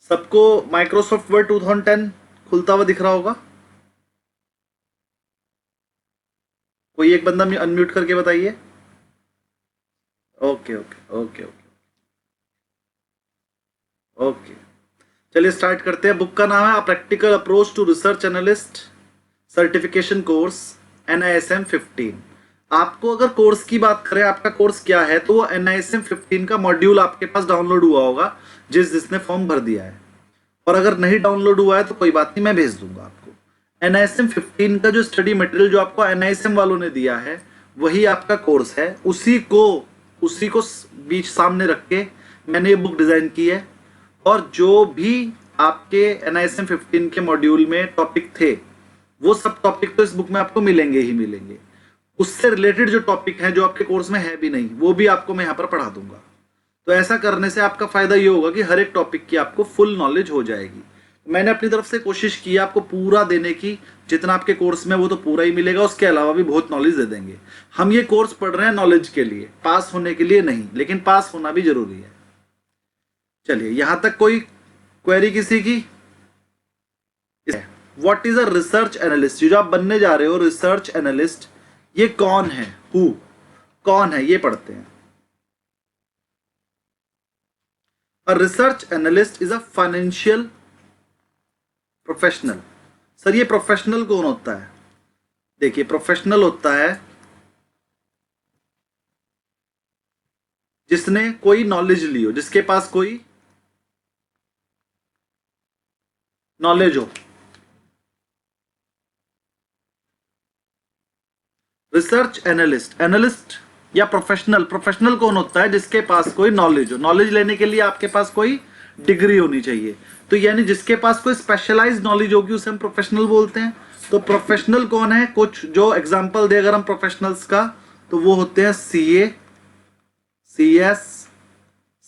सबको Microsoft word 2010 खुलता हुआ दिख रहा होगा? कोई एक बंदा अनम्यूट करके बताइए। Okay okay okay okay okay, चलिए स्टार्ट करते हैं। बुक का नाम है practical approach to research analyst certification course NISM 15। आपको अगर कोर्स की बात करें, आपका कोर्स क्या है, तो वो NISM 15 का मॉड्यूल आपके पास डाउनलोड हुआ होगा जिसने फॉर्म भर दिया है। और अगर नहीं डाउनलोड हुआ है तो कोई बात नहीं, मैं भेज दूंगा आपको। NISM 15 का जो स्टडी मटेरियल जो आपको NISM वालों ने दिया है वही आपका कोर्स है। उसी को बीच सामने रख के मैंने ये बुक डिजाइन की है। और जो भी आपके NISM 15 के मॉड्यूल में टॉपिक थे वो सब टॉपिक तो इस बुक में आपको मिलेंगे ही मिलेंगे। उससे रिलेटेड जो टॉपिक हैं जो आपके कोर्स में है भी नहीं, वो भी आपको मैं यहाँ पर पढ़ा दूंगा। तो ऐसा करने से आपका फायदा ये होगा कि हर एक टॉपिक की आपको फुल नॉलेज हो जाएगी। मैंने अपनी तरफ से कोशिश की है आपको पूरा देने की, जितना आपके कोर्स में वो तो पूरा ही मिलेगा, उसके अलावा भी बहुत नॉलेज दे देंगे। हम ये कोर्स पढ़ रहे हैं नॉलेज के लिए, पास होने के लिए नहीं, लेकिन पास होना भी जरूरी है। चलिए, यहां तक कोई क्वेरी किसी की? What is a research analyst? जो आप बनने जा रहे हो रिसर्च एनालिस्ट, ये कौन है? कौन है ये पढ़ते हैं। अ research analyst is a financial professional. Sir ये प्रोफेशनल कौन होता है? देखिए, प्रोफेशनल होता है जिसने कोई नॉलेज ली हो, जिसके पास कोई नॉलेज हो। रिसर्च एनालिस्ट या प्रोफेशनल कौन होता है? जिसके पास कोई नॉलेज हो। नॉलेज लेने के लिए आपके पास कोई डिग्री होनी चाहिए, तो यानी जिसके पास कोई स्पेशलाइज्ड नॉलेज होगी उसे हम प्रोफेशनल बोलते हैं। तो प्रोफेशनल कौन है? कुछ जो एग्जांपल दे अगर हम प्रोफेशनल्स का, तो वो होते हैं CA, CS,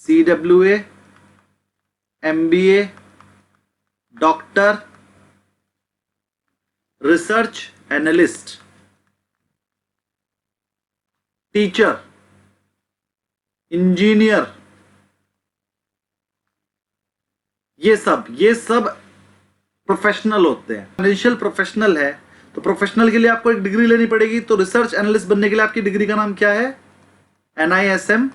CWA, MBA, doctor, research analyst, teacher, engineer, ये सब प्रोफेशनल होते हैं। फाइनेंशियल प्रोफेशनल है तो प्रोफेशनल के लिए आपको एक डिग्री लेनी पड़ेगी। तो रिसर्च एनालिस्ट बनने के लिए आपकी डिग्री का नाम क्या है? NISM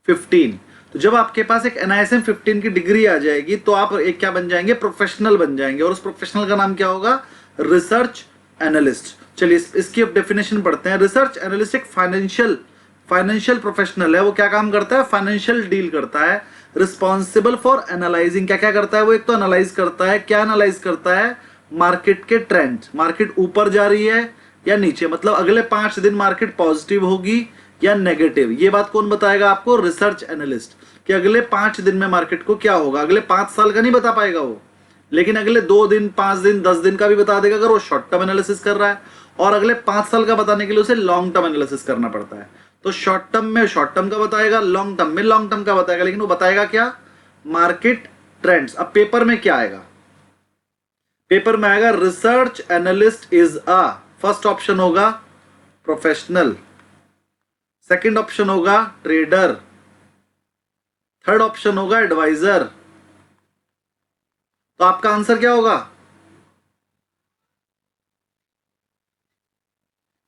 15। तो जब आपके पास एक NISM 15 की डिग्री आ जाएगी तो आप एक क्या बन जाएंगे? प्रोफेशनल बन जाएंगे। और उस प्रोफेशनल का नाम क्या होगा? Research analyst. चलिए इसकी अब डेफिनेशन पढ़ते हैं। रिसर्च एनालिस्ट एक फाइनेंशियल प्रोफेशनल है। वो क्या काम करता है? फाइनेंशियल डील करता है। रिस्पॉन्सिबल फॉर एनालाइजिंग, क्या क्या करता है वो? एक तो एनालाइज करता है। क्या एनालाइज करता है? मार्केट के ट्रेंड, मार्केट ऊपर जा रही है या नीचे, मतलब अगले 5 दिन मार्केट पॉजिटिव होगी या नेगेटिव, ये बात कौन बताएगा आपको? Research analyst. कि अगले 5 दिन में मार्केट को क्या होगा। अगले 5 साल का नहीं बता पाएगा वो, लेकिन अगले 2 दिन, 5 दिन, 10 दिन का भी बता देगा अगर वो शॉर्ट टर्म एनालिसिस कर रहा है। और अगले 5 साल का बताने के लिए उसे लॉन्ग टर्म एनालिसिस करना पड़ता है। तो शॉर्ट टर्म में शॉर्ट टर्म का बताएगा, लॉन्ग टर्म में लॉन्ग टर्म का बताएगा, लेकिन वो बताएगा क्या? Market trends. अब पेपर में क्या आएगा? पेपर में आएगा research analyst is a, first option होगा प्रोफेशनल, सेकंड ऑप्शन होगा ट्रेडर, थर्ड ऑप्शन होगा एडवाइजर। तो आपका आंसर क्या होगा?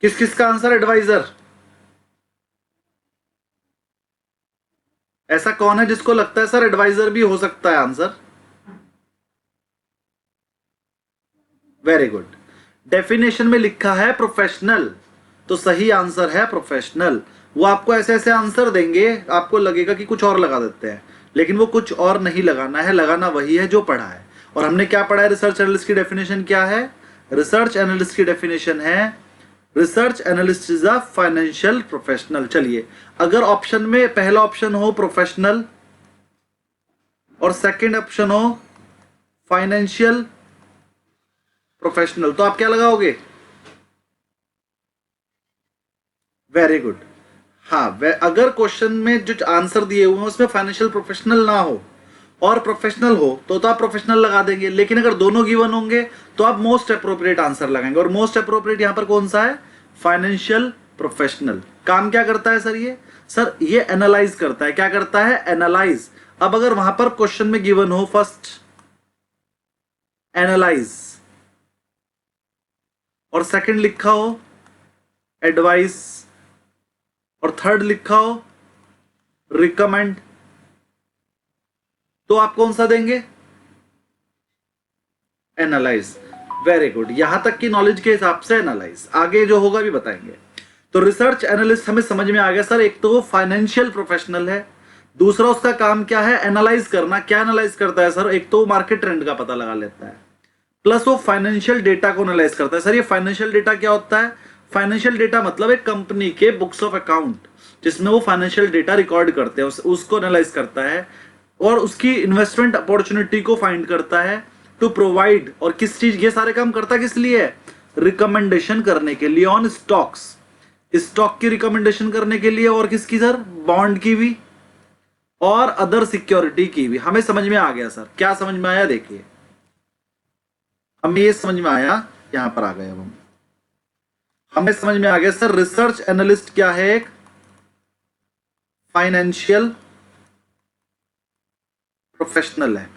किस किस का आंसर एडवाइजर? ऐसा कौन है जिसको लगता है सर एडवाइजर भी हो सकता है आंसर? Very good. डेफिनेशन में लिखा है प्रोफेशनल, तो सही आंसर है प्रोफेशनल। वो आपको ऐसे ऐसे आंसर देंगे, आपको लगेगा कि कुछ और लगा देते हैं, लेकिन वो कुछ और नहीं लगाना है, लगाना वही है जो पढ़ा है। और हमने क्या पढ़ा है? रिसर्च एनालिस्ट की डेफिनेशन क्या है? रिसर्च एनालिस्ट की डेफिनेशन है research analyst is a financial professional. चलिए, अगर ऑप्शन में पहला ऑप्शन हो प्रोफेशनल और सेकंड ऑप्शन हो फाइनेंशियल प्रोफेशनल, तो आप क्या लगाओगे? Very good. हाँ, अगर क्वेश्चन में जो आंसर दिए हुए हैं उसमें फाइनेंशियल प्रोफेशनल ना हो और प्रोफेशनल हो तो आप प्रोफेशनल लगा देंगे। लेकिन अगर दोनों गिवन होंगे तो आप मोस्ट अप्रोप्रिएट आंसर लगाएंगे, और मोस्ट अप्रोप्रिएट यहां पर कौन सा है? Financial professional. काम क्या करता है सर ये? सर ये एनालाइज करता है। क्या करता है? एनालाइज। अब अगर वहां पर क्वेश्चन में गिवन हो फर्स्ट एनालाइज और सेकंड लिखा हो एडवाइस और थर्ड लिखा हो रिकमेंड, तो आप कौन सा देंगे? एनालाइज। वेरी गुड, यहां तक की नॉलेज के हिसाब से एनालाइज, आगे जो होगा भी बताएंगे। तो रिसर्च एनालिस्ट हमें समझ में आ गया सर, एक तो वो फाइनेंशियल प्रोफेशनल है, दूसरा उसका काम क्या है? एनालाइज करना। क्या एनालाइज करता है सर? एक तो वो मार्केट ट्रेंड का पता लगा लेता है, प्लस वो फाइनेंशियल डेटा को एनालाइज करता है। सर ये फाइनेंशियल डेटा क्या होता है? फाइनेंशियल डेटा मतलब एक कंपनी के बुक्स ऑफ अकाउंट जिसमें वो फाइनेंशियल डेटा रिकॉर्ड करते हैं, उसको एनालाइज करता है और उसकी इन्वेस्टमेंट अपॉर्चुनिटी को फाइंड करता है टू प्रोवाइड। और किस चीज, ये सारे काम करता किस लिए है? रिकमेंडेशन करने के लिए ऑन स्टॉक्स, स्टॉक की रिकमेंडेशन करने के लिए, और किसकी सर? बॉन्ड की भी और अदर सिक्योरिटी की भी। हमें समझ में आ गया सर, क्या समझ में आया? देखिए हमें ये समझ में आया, यहां पर आ गए अब हमें समझ में आ गया सर, रिसर्च एनालिस्ट क्या है? एक फाइनेंशियल प्रोफेशनल है।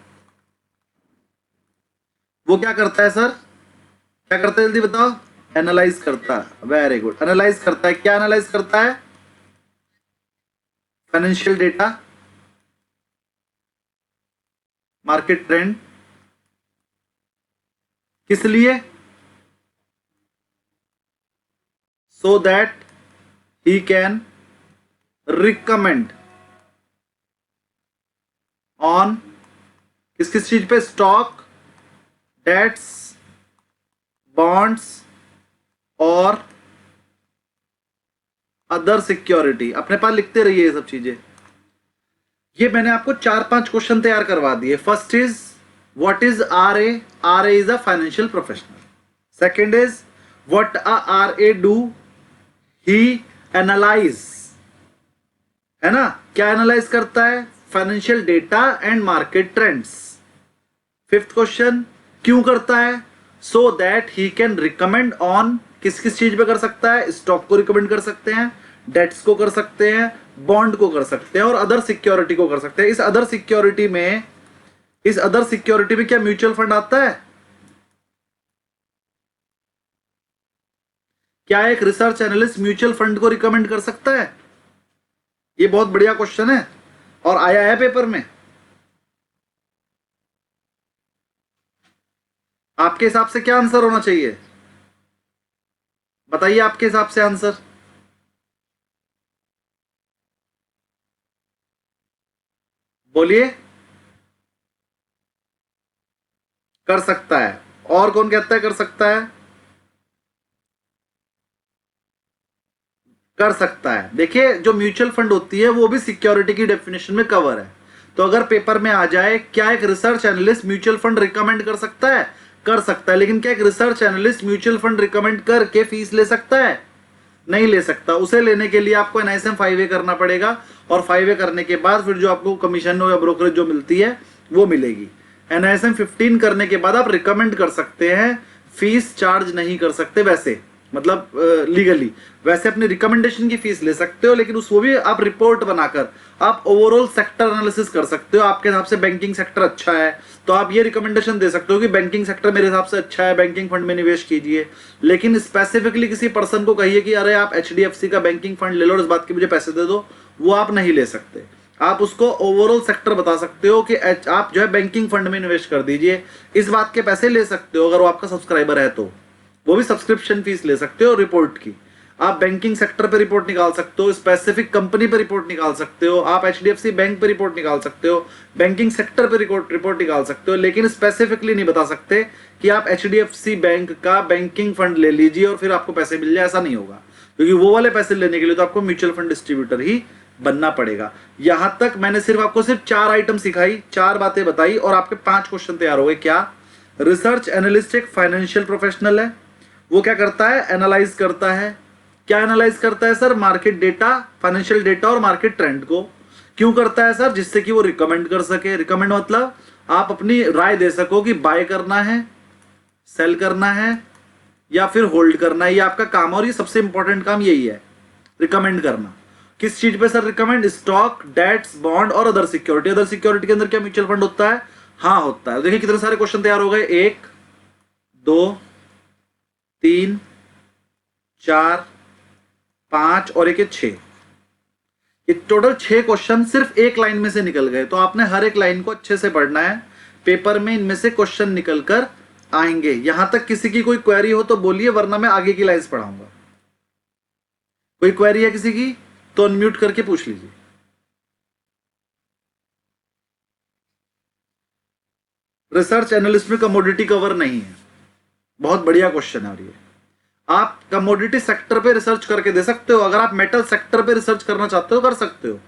वो क्या करता है सर? क्या करता है जल्दी बताओ? एनालाइज करता है। वेरी गुड, एनालाइज करता है। क्या एनालाइज करता है? Financial data, market trend. किस लिए? सो that he can recommend on किस किस चीज पे? स्टॉक, डेट्स, बॉन्ड्स और अदर सिक्योरिटी। अपने पास लिखते रहिए ये सब चीजें। ये मैंने आपको 4-5 क्वेश्चन तैयार करवा दिए। First is what is RA? RA is a financial professional. Second is what RA do? He analyse, है ना? क्या एनालाइज करता है? Financial data and market trends. Fifth question क्यों करता है? So that he can recommend on, किस किस चीज पे कर सकता है? स्टॉक को रिकमेंड कर सकते हैं, डेट्स को कर सकते हैं, बॉन्ड को कर सकते हैं और अदर सिक्योरिटी को कर सकते हैं। इस अदर सिक्योरिटी में क्या म्यूचुअल फंड आता है? क्या एक रिसर्च एनालिस्ट म्यूचुअल फंड को रिकमेंड कर सकता है? ये बहुत बढ़िया क्वेश्चन है और आया है पेपर में। आपके हिसाब से क्या आंसर होना चाहिए? बताइए आपके हिसाब से आंसर। बोलिए। कर सकता है। और कौन कहता है कर सकता है? कर सकता है। देखिए जो म्यूचुअल फंड होती है वो भी सिक्योरिटी की डेफिनेशन में कवर है। तो अगर पेपर में आ जाए क्या एक research analyst mutual fund recommend कर सकता है? कर सकता है। लेकिन क्या एक research analyst mutual fund recommend करके फीस ले सकता है? नहीं ले सकता। उसे लेने के लिए आपको एनआईएसएम 5A करना पड़ेगा और 5A करने के बाद फिर जो आपको कमीशन या ब्रोकरेज जो मिलती है वो मिलेगी। एनआईएसएम 15 करने के बाद आप रिकमेंड कर सकते हैं, फीस चार्ज नहीं कर सकते वैसे, मतलब लीगली वैसे अपनी रिकमेंडेशन की फीस ले सकते हो, लेकिन उसको भी आप रिपोर्ट बनाकर आप ओवरऑल सेक्टर एनालिसिस कर सकते हो। आपके हिसाब से बैंकिंग सेक्टर अच्छा है तो आप ये रिकमेंडेशन दे सकते हो कि बैंकिंग सेक्टर मेरे हिसाब से अच्छा है, बैंकिंग फंड में निवेश कीजिए। लेकिन स्पेसिफिकली किसी पर्सन को कहिए कि अरे आप एचडीएफसी का बैंकिंग फंड ले लो और इस बात के मुझे पैसे दे दो, वो आप नहीं ले सकते। आप उसको ओवरऑल सेक्टर बता सकते हो कि आप जो है बैंकिंग फंड में निवेश कर दीजिए, इस बात के पैसे ले सकते हो। अगर वो आपका सब्सक्राइबर है तो वो भी सब्सक्रिप्शन फीस ले सकते हो रिपोर्ट की। आप बैंकिंग सेक्टर पे रिपोर्ट निकाल सकते हो, स्पेसिफिक कंपनी पे रिपोर्ट निकाल सकते हो, आप एचडीएफसी बैंक पे रिपोर्ट निकाल सकते हो, बैंकिंग सेक्टर पे रिपोर्ट निकाल सकते हो, लेकिन स्पेसिफिकली नहीं बता सकते कि आप एचडीएफसी बैंक का बैंकिंग फंड ले लीजिए और फिर आपको पैसे मिल जाए। ऐसा नहीं होगा, क्योंकि वो वाले पैसे लेने के लिए तो आपको म्यूचुअल फंड डिस्ट्रीब्यूटर ही बनना पड़ेगा। यहां तक मैंने आपको सिर्फ 4 आइटम सिखाई, 4 बातें बताई और आपके 5 क्वेश्चन तैयार हो गए। क्या? रिसर्च एनालिस्ट एक फाइनेंशियल प्रोफेशनल है, वो क्या करता है? एनालाइज करता है। क्या एनालाइज करता है sir? Market data, financial data और मार्केट ट्रेंड को। क्यों करता है सर? जिससे कि वो रिकमेंड कर सके। रिकमेंड मतलब आप अपनी राय दे सको कि बाय करना है, सेल करना है या फिर होल्ड करना है, ये आपका काम। और ये सबसे इंपॉर्टेंट काम यही है, रिकमेंड करना। किस चीज पे sir recommend? Stock, debts, bond और अदर सिक्योरिटी। अदर सिक्योरिटी के अंदर क्या म्यूचुअल फंड होता है? हाँ होता है। देखिए कितने सारे क्वेश्चन तैयार हो गए, 1 2 3 4 5 और एक 6। ये टोटल 6 क्वेश्चन सिर्फ एक लाइन में से निकल गए। तो आपने हर एक लाइन को अच्छे से पढ़ना है, पेपर में इनमें से क्वेश्चन निकल कर आएंगे। यहां तक किसी की कोई क्वेरी हो तो बोलिए, वरना मैं आगे की लाइंस पढ़ाऊंगा। कोई क्वेरी है किसी की तो अनम्यूट करके पूछ लीजिए। रिसर्च एनालिस्ट में कमोडिटी कवर नहीं है, बहुत बढ़िया क्वेश्चन है। और ये आप कमोडिटी सेक्टर पे रिसर्च करके दे सकते हो। अगर आप मेटल सेक्टर पे रिसर्च करना चाहते हो कर सकते हो।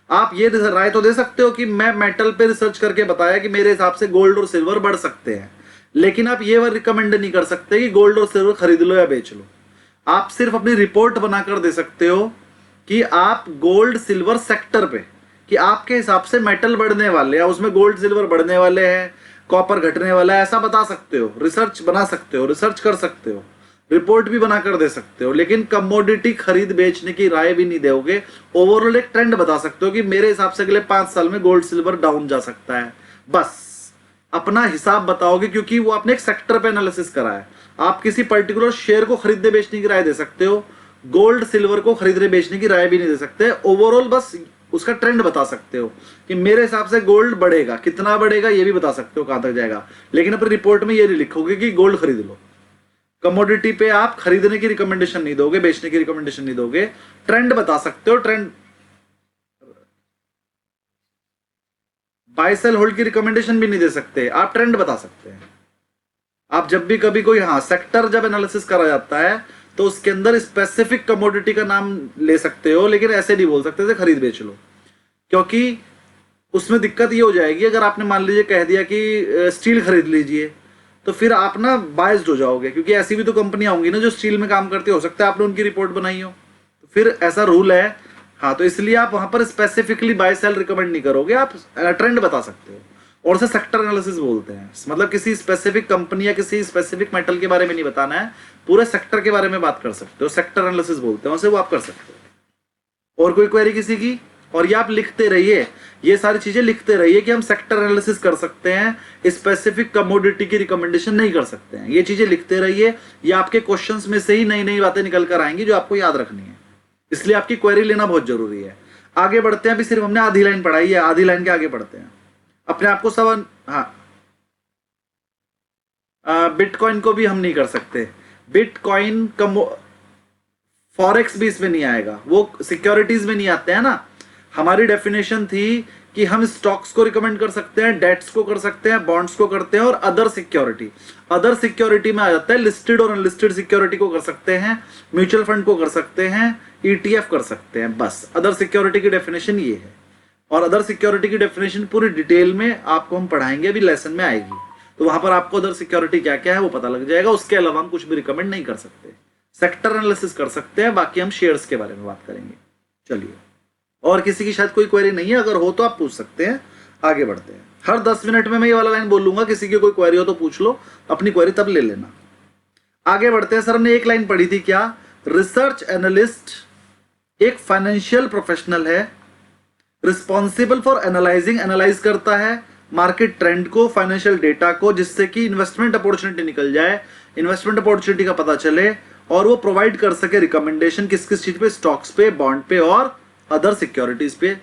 आप ये राय तो दे सकते हो कि मैं मेटल पे रिसर्च करके बताया कि मेरे हिसाब से गोल्ड और सिल्वर बढ़ सकते हैं, लेकिन आप ये रिकमेंड नहीं कर सकते कि गोल्ड और सिल्वर खरीद लो या बेच लो। आप सिर्फ अपनी रिपोर्ट बनाकर दे सकते हो कि आप गोल्ड सिल्वर सेक्टर पे, कि आपके हिसाब से मेटल बढ़ने वाले हैं, उसमें गोल्ड सिल्वर बढ़ने वाले हैं, कॉपर घटने वाला है, ऐसा बता सकते हो। रिसर्च बना सकते हो, रिसर्च कर सकते हो, रिपोर्ट भी बनाकर दे सकते हो, लेकिन कमोडिटी खरीद बेचने की राय भी नहीं दोगे। ओवरऑल एक ट्रेंड बता सकते हो कि मेरे हिसाब से अगले 5 साल में गोल्ड सिल्वर डाउन जा सकता है, बस अपना हिसाब बताओगे, क्योंकि वो आपने एक सेक्टर पे एनालिसिस करा है। आप किसी पर्टिकुलर शेयर को खरीदने बेचने की राय दे सकते हो, गोल्ड सिल्वर को खरीदने बेचने की राय भी नहीं दे सकते। ओवरऑल बस उसका ट्रेंड बता सकते हो कि मेरे हिसाब से गोल्ड बढ़ेगा, कितना बढ़ेगा ये भी बता सकते हो, कहां तक जाएगा, लेकिन अपनी रिपोर्ट में ये नहीं लिखोगे कि गोल्ड खरीद लो। कमोडिटी पे आप खरीदने की रिकमेंडेशन नहीं दोगे, बेचने की रिकमेंडेशन नहीं दोगे, ट्रेंड बता सकते हो। ट्रेंड, बाय सेल होल्ड की रिकमेंडेशन भी नहीं दे सकते, आप ट्रेंड बता सकते हैं। आप जब भी कभी कोई, हाँ, सेक्टर जब एनालिसिस करा जाता है तो उसके अंदर स्पेसिफिक कमोडिटी का नाम ले सकते हो, लेकिन ऐसे नहीं बोल सकते थे खरीद बेच लो, क्योंकि उसमें दिक्कत ये हो जाएगी। अगर आपने मान लीजिए कह दिया कि स्टील खरीद लीजिए, तो फिर आप ना बायस्ड हो जाओगे, क्योंकि ऐसी भी तो कंपनियां होंगी ना जो स्टील में काम करती, हो सकता है आपने उनकी रिपोर्ट बनाई हो, तो फिर ऐसा रूल है। हाँ, तो इसलिए आप वहां पर स्पेसिफिकली बाय सेल रिकमेंड नहीं करोगे, आप ट्रेंड बता सकते हो, और उसे सेक्टर एनालिसिस बोलते हैं। मतलब किसी स्पेसिफिक कंपनी या किसी स्पेसिफिक मेटल के बारे में नहीं बताना है, पूरे सेक्टर के बारे में बात कर सकते हो, सेक्टर एनालिसिस बोलते हैं उसे, वो आप कर सकते हो। और कोई क्वेरी किसी की? और ये आप लिखते रहिए, ये सारी चीजें लिखते रहिए कि हम सेक्टर एनालिसिस कर सकते हैं, स्पेसिफिक कमोडिटी की रिकमेंडेशन नहीं कर सकते हैं। ये चीजें लिखते रहिए, ये आपके क्वेश्चंस में से ही नई नई बातें निकल कर आएंगी जो आपको याद रखनी है, इसलिए आपकी क्वेरी लेना बहुत जरूरी है। आगे बढ़ते हैं, अभी सिर्फ हमने आधी लाइन पढ़ाई है, आधी लाइन के आगे बढ़ते हैं। अपने आप को सब, हाँ, बिटकॉइन को भी हम नहीं कर सकते, बिटकॉइन फॉरेक्स भी इसमें नहीं आएगा, वो सिक्योरिटीज में नहीं आते हैं ना। हमारी डेफिनेशन थी कि हम स्टॉक्स को रिकमेंड कर सकते हैं, डेट्स को कर सकते हैं, बॉन्ड्स को करते हैं, और अदर सिक्योरिटी। अदर सिक्योरिटी में आ जाता है लिस्टेड और अनलिस्टेड सिक्योरिटी को कर सकते हैं, म्यूचुअल फंड को कर सकते हैं, ईटीएफ कर सकते हैं, बस अदर सिक्योरिटी की डेफिनेशन ये है। और अदर सिक्योरिटी की डेफिनेशन पूरी डिटेल में आपको हम पढ़ाएंगे, अभी लेसन में आएगी, तो वहां पर आपको अदर सिक्योरिटी क्या क्या है वो पता लग जाएगा। उसके अलावा हम कुछ भी रिकमेंड नहीं कर सकते, सेक्टर एनालिसिस कर सकते हैं, बाकी हम शेयर्स के बारे में बात करेंगे। चलिए, और किसी की शायद कोई क्वेरी नहीं है, अगर हो तो आप पूछ सकते हैं। आगे बढ़ते हैं, हर 10 मिनट में मैं ये वाला लाइन बोलूंगा, किसी की कोई क्वेरी हो तो पूछ लो, अपनी क्वेरी तब ले लेना। आगे बढ़ते हैं। सर हमने एक लाइन पढ़ी थी क्या? रिसर्च एनालिस्ट एक फाइनेंशियल प्रोफेशनल है, रिस्पॉन्सिबल फॉर एनालाइजिंग, एनालाइज करता है मार्केट ट्रेंड को, फाइनेंशियल डेटा को, जिससे कि इन्वेस्टमेंट अपॉर्चुनिटी निकल जाए, इन्वेस्टमेंट अपॉर्चुनिटी का पता चले, और वो प्रोवाइड कर सके रिकमेंडेशन किस किस चीज पे, स्टॉक्स पे, बॉन्ड पे और अदर सिक्योरिटीज पे।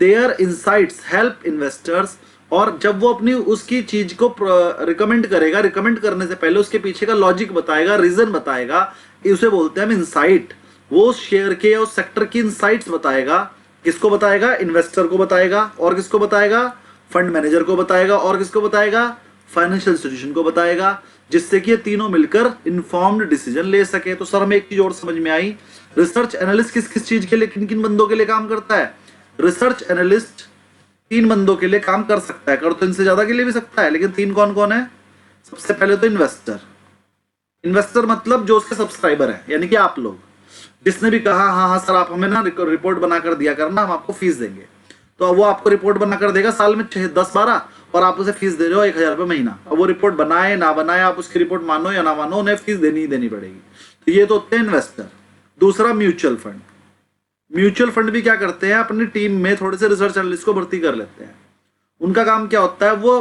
देयर इनसाइट्स हेल्प इन्वेस्टर्स, और जब वो अपनी उसकी चीज को रिकमेंड करेगा, रिकमेंड करने से पहले उसके पीछे का लॉजिक बताएगा, रीजन बताएगा, उसे बोलते हैं हम इनसाइट। वो शेयर के या उस सेक्टर की इनसाइट्स बताएगा। किसको बताएगा? इन्वेस्टर को बताएगा, और किसको बताएगा? फंड मैनेजर को बताएगा, और किसको बताएगा? फाइनेंशियल इंस्टीट्यूशन को बताएगा, जिससे कि ये तीनों मिलकर इन्फॉर्म्ड डिसीजन ले सके। तो सर हमें एक चीज और समझ में आई, रिसर्च एनालिस्ट किस किस चीज के लिए, किन किन बंदों के लिए काम करता है? रिसर्च एनालिस्ट 3 बंदों के लिए काम कर सकता है, कर तो इनसे ज्यादा के लिए भी सकता है, लेकिन 3 कौन कौन है? सबसे पहले तो इन्वेस्टर। इन्वेस्टर मतलब जो उसके सब्सक्राइबर है, यानी कि आप लोग, जिसने भी कहा हाँ हाँ सर आप हमें ना रिपोर्ट बनाकर दिया करना, हम आपको फीस देंगे, तो वो आपको रिपोर्ट बनाकर देगा साल में 10-12, और आप उसे फीस दे रहे हो 1000 रुपये महीना। अब वो रिपोर्ट बनाए ना बनाए, आप उसकी रिपोर्ट मानो या ना मानो, उन्हें फीस देनी ही देनी पड़ेगी। तो ये तो होते हैं इन्वेस्टर। दूसरा म्यूचुअल फंड, म्यूचुअल फंड भी क्या करते हैं, अपनी टीम में थोड़े से रिसर्च एनालिस्ट को भर्ती कर लेते हैं। उनका काम क्या होता है, वो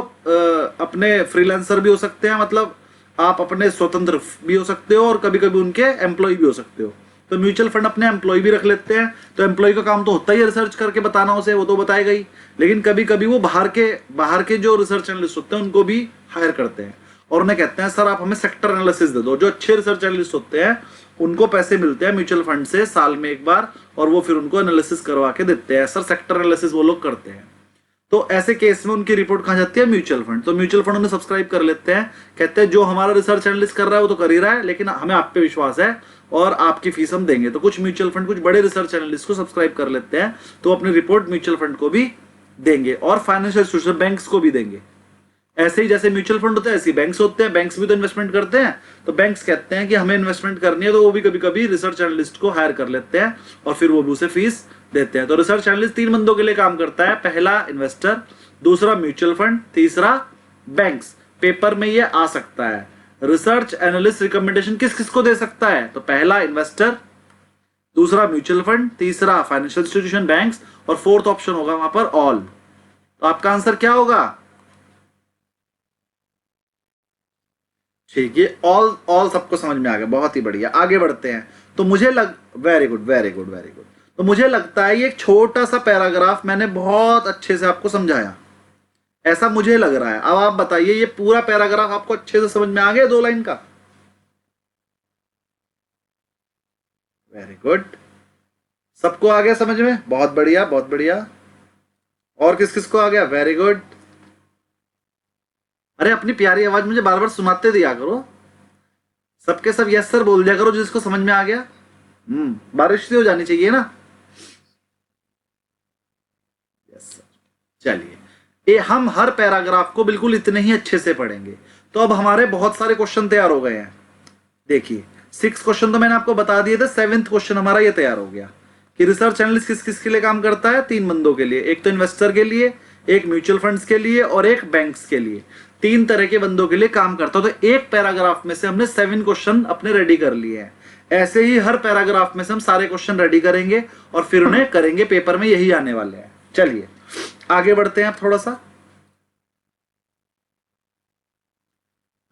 अपने फ्रीलांसर भी हो सकते हैं, मतलब आप अपने स्वतंत्र भी हो सकते हो और कभी कभी उनके एम्प्लॉय भी हो सकते हो। तो म्यूचुअल फंड अपने एम्प्लॉय भी रख लेते हैं, तो एम्प्लॉय का काम तो होता ही है रिसर्च करके बताना उसे, वो तो बताएगा ही। लेकिन कभी कभी वो बाहर के जो रिसर्च एनालिस्ट होते हैं उनको भी हायर करते हैं और उन्हें कहते हैं सर आप हमें सेक्टर एनालिसिस दे दो। जो अच्छे रिसर्च एनालिस्ट होते हैं उनको पैसे मिलते हैं म्यूचुअल फंड से साल में एक बार, और वो फिर उनको एनालिसिस करवा के देते हैं। सर सेक्टर एनालिसिस वो लोग करते हैं। तो ऐसे केस में उनकी रिपोर्ट कहां जाती है, म्यूचुअल फंड। तो म्यूचुअल फंड उन्हें सब्सक्राइब कर लेते हैं, कहते हैं जो हमारा रिसर्च एनालिस्ट कर रहा है वो तो कर ही रहा है, लेकिन हमें आप पे विश्वास है और आपकी फीस हम देंगे। तो कुछ म्यूचुअल फंड कुछ बड़े रिसर्च एनालिस्ट को सब्सक्राइब कर लेते हैं, तो अपनी रिपोर्ट म्यूचुअल फंड को भी देंगे और फाइनेंशियल इंस्टीट्यूशन बैंक्स को भी देंगे। ऐसे ही जैसे म्यूचुअल फंड होते हैं ऐसे ही बैंक्स होते हैं, बैंक्स भी तो इन्वेस्टमेंट करते हैं। तो बैंक्स कहते हैं कि हमें इन्वेस्टमेंट करनी है, तो वो भी कभी कभी रिसर्च एनालिस्ट को हायर कर लेते हैं और फिर वो भी उसे फीस देते हैं। तो रिसर्च एनालिस्ट 3 बंदों के लिए काम करता है, पहला इन्वेस्टर, दूसरा म्यूचुअल फंड, तीसरा बैंक्स। पेपर में ये आ सकता है। रिसर्च एनालिस्ट रिकमेंडेशन किस किस को दे सकता है, तो पहला इन्वेस्टर, दूसरा म्यूचुअल फंड, तीसरा फाइनेंशियल इंस्टीट्यूशन बैंक्स, और फोर्थ ऑप्शन होगा वहां पर ऑल। तो आपका आंसर क्या होगा, ठीक है, ऑल ऑल सबको समझ में आ गया, बहुत ही बढ़िया। आगे बढ़ते हैं। तो मुझे लग very good very good very good. तो मुझे लगता है ये एक छोटा सा पैराग्राफ मैंने बहुत अच्छे से आपको समझाया, ऐसा मुझे लग रहा है। अब आप बताइए ये पूरा पैराग्राफ आपको अच्छे से समझ में आ गया 2 लाइन का? वेरी गुड, सबको आ गया समझ में, बहुत बढ़िया बहुत बढ़िया। और किस किस को आ गया, वेरी गुड। अरे अपनी प्यारी आवाज मुझे बार बार सुनाते दिया करो, सबके सब यस सर बोल दिया करो जिसको समझ में आ गया। बारिश से हो जानी चाहिए ना। Yes sir. चलिए, ये हम हर पैराग्राफ को बिल्कुल इतने ही अच्छे से पढ़ेंगे। तो अब हमारे बहुत सारे क्वेश्चन तैयार हो गए हैं। देखिए 6 क्वेश्चन तो मैंने आपको बता दिए थे, 7th क्वेश्चन हमारा ये तैयार हो गया कि रिसर्च एनालिस्ट किस किस के लिए काम करता है। 3 बंदों के लिए, एक तो इन्वेस्टर के लिए, एक म्यूचुअल फंड्स के लिए और एक बैंक्स के लिए। 3 तरह के बंदों के लिए काम करता है। तो एक पैराग्राफ में से हमने 7 क्वेश्चन अपने रेडी कर लिए हैं। ऐसे ही हर पैराग्राफ में से हम सारे क्वेश्चन रेडी करेंगे और फिर उन्हें करेंगे, पेपर में यही आने वाले हैं। चलिए आगे बढ़ते हैं आप थोड़ा सा।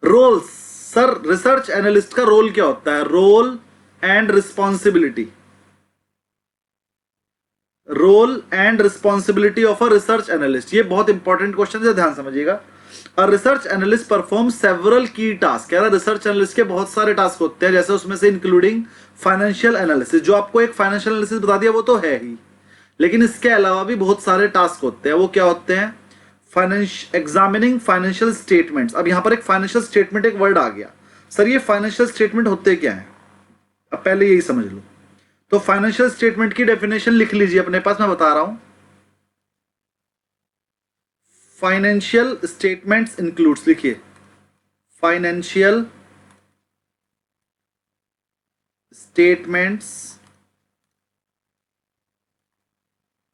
रोल्स, सर रिसर्च एनालिस्ट का रोल क्या होता है, role and responsibility. Role and responsibility of a research analyst, ये बहुत इंपॉर्टेंट क्वेश्चन है, ध्यान समझिएगा। A research analyst perform several key task, कह रहा रिसर्च एनालिस्ट के बहुत सारे टास्क होते हैं, जैसे उसमें से इंक्लूडिंग फाइनेंशियल एनालिसिस। जो आपको एक फाइनेंशियल एनालिसिस बता दिया वो तो है ही, लेकिन इसके अलावा भी बहुत सारे टास्क होते हैं। वो क्या होते हैं, एग्जामिनिंग फाइनेंशियल स्टेटमेंट्स। अब यहां पर एक फाइनेंशियल स्टेटमेंट एक वर्ड आ गया, सर ये फाइनेंशियल स्टेटमेंट होते क्या है, अब पहले यही समझ लो। तो फाइनेंशियल स्टेटमेंट की डेफिनेशन लिख लीजिए अपने पास, मैं बता रहा हूं। फाइनेंशियल स्टेटमेंट्स इंक्लूड्स, लिखिए financial statements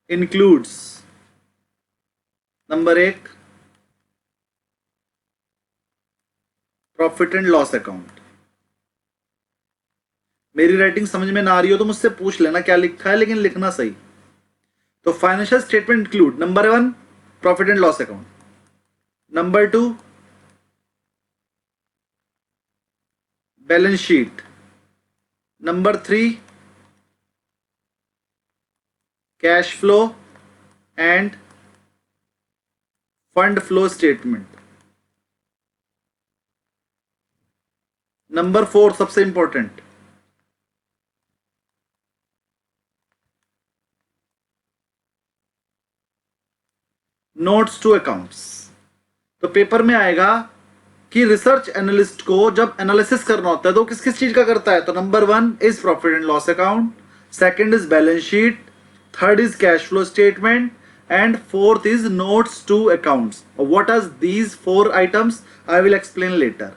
includes, number 1 profit and loss account. मेरी राइटिंग समझ में ना आ रही हो तो मुझसे पूछ लेना क्या लिखा है, लेकिन लिखना सही। तो financial statement include, number 1 profit and loss account, number 2 balance sheet, number 3 cash flow and fund flow statement, number 4 सबसे इंपॉर्टेंट नोट्स टू अकाउंट्स। तो पेपर में आएगा कि रिसर्च एनालिस्ट को जब एनालिसिस करना होता है तो किस किस चीज का करता है। तो number 1 is profit and loss account, second is balance sheet, third is cash flow statement and fourth is notes to accounts. What are these 4 items, I will explain later.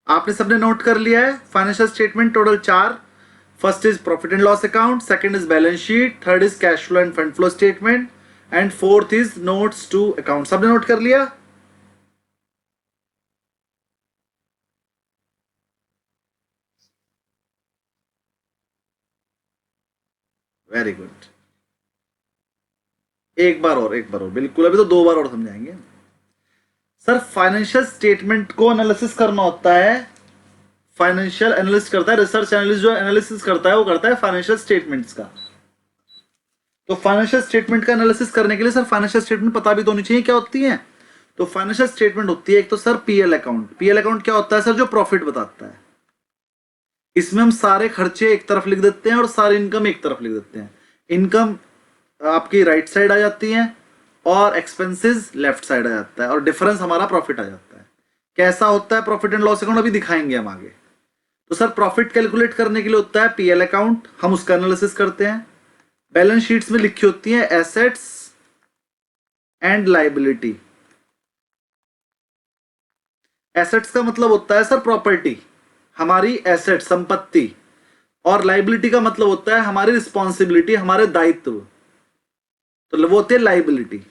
आपने सबने नोट कर लिया है। Financial statement total 4, first is profit and loss account, second is balance sheet, third is cash flow and fund flow statement and fourth is notes to account. सबने note कर लिया। Very good. एक बार और बिल्कुल, अभी तो 2 बार और समझाएंगे। सर फाइनेंशियल स्टेटमेंट को एनालिसिस करना होता है, फाइनेंशियल एनालिस्ट करता है, रिसर्च एनालिस्ट जो एनालिसिस करता है वो करता है फाइनेंशियल स्टेटमेंट्स का। तो फाइनेंशियल स्टेटमेंट का एनालिसिस करने के लिए सर फाइनेंशियल स्टेटमेंट पता भी तो होनी चाहिए क्या होती है। तो फाइनेंशियल स्टेटमेंट होती है एक तो sir PL account. PL account क्या होता है सर, जो प्रॉफिट बताता है। इसमें हम सारे खर्चे एक तरफ लिख देते हैं और सारी इनकम एक तरफ लिख देते हैं। इनकम आपकी राइट साइड आ जाती है और एक्सपेंसेस लेफ्ट साइड आ जाता है, और डिफरेंस हमारा प्रॉफिट आ जाता है। कैसा होता है प्रॉफिट एंड लॉस अकाउंट, अभी दिखाएंगे हम आगे। तो सर प्रॉफिट कैलकुलेट करने के लिए होता है पीएल अकाउंट, हम उसका एनालिसिस करते हैं। बैलेंस शीट्स में लिखी होती है एसेट्स एंड लायबिलिटी। एसेट्स का मतलब होता है सर प्रॉपर्टी, हमारी एसेट संपत्ति, और लायबिलिटी का मतलब होता है हमारी रिस्पॉन्सिबिलिटी, हमारे दायित्व, तो वो होती है लायबिलिटी।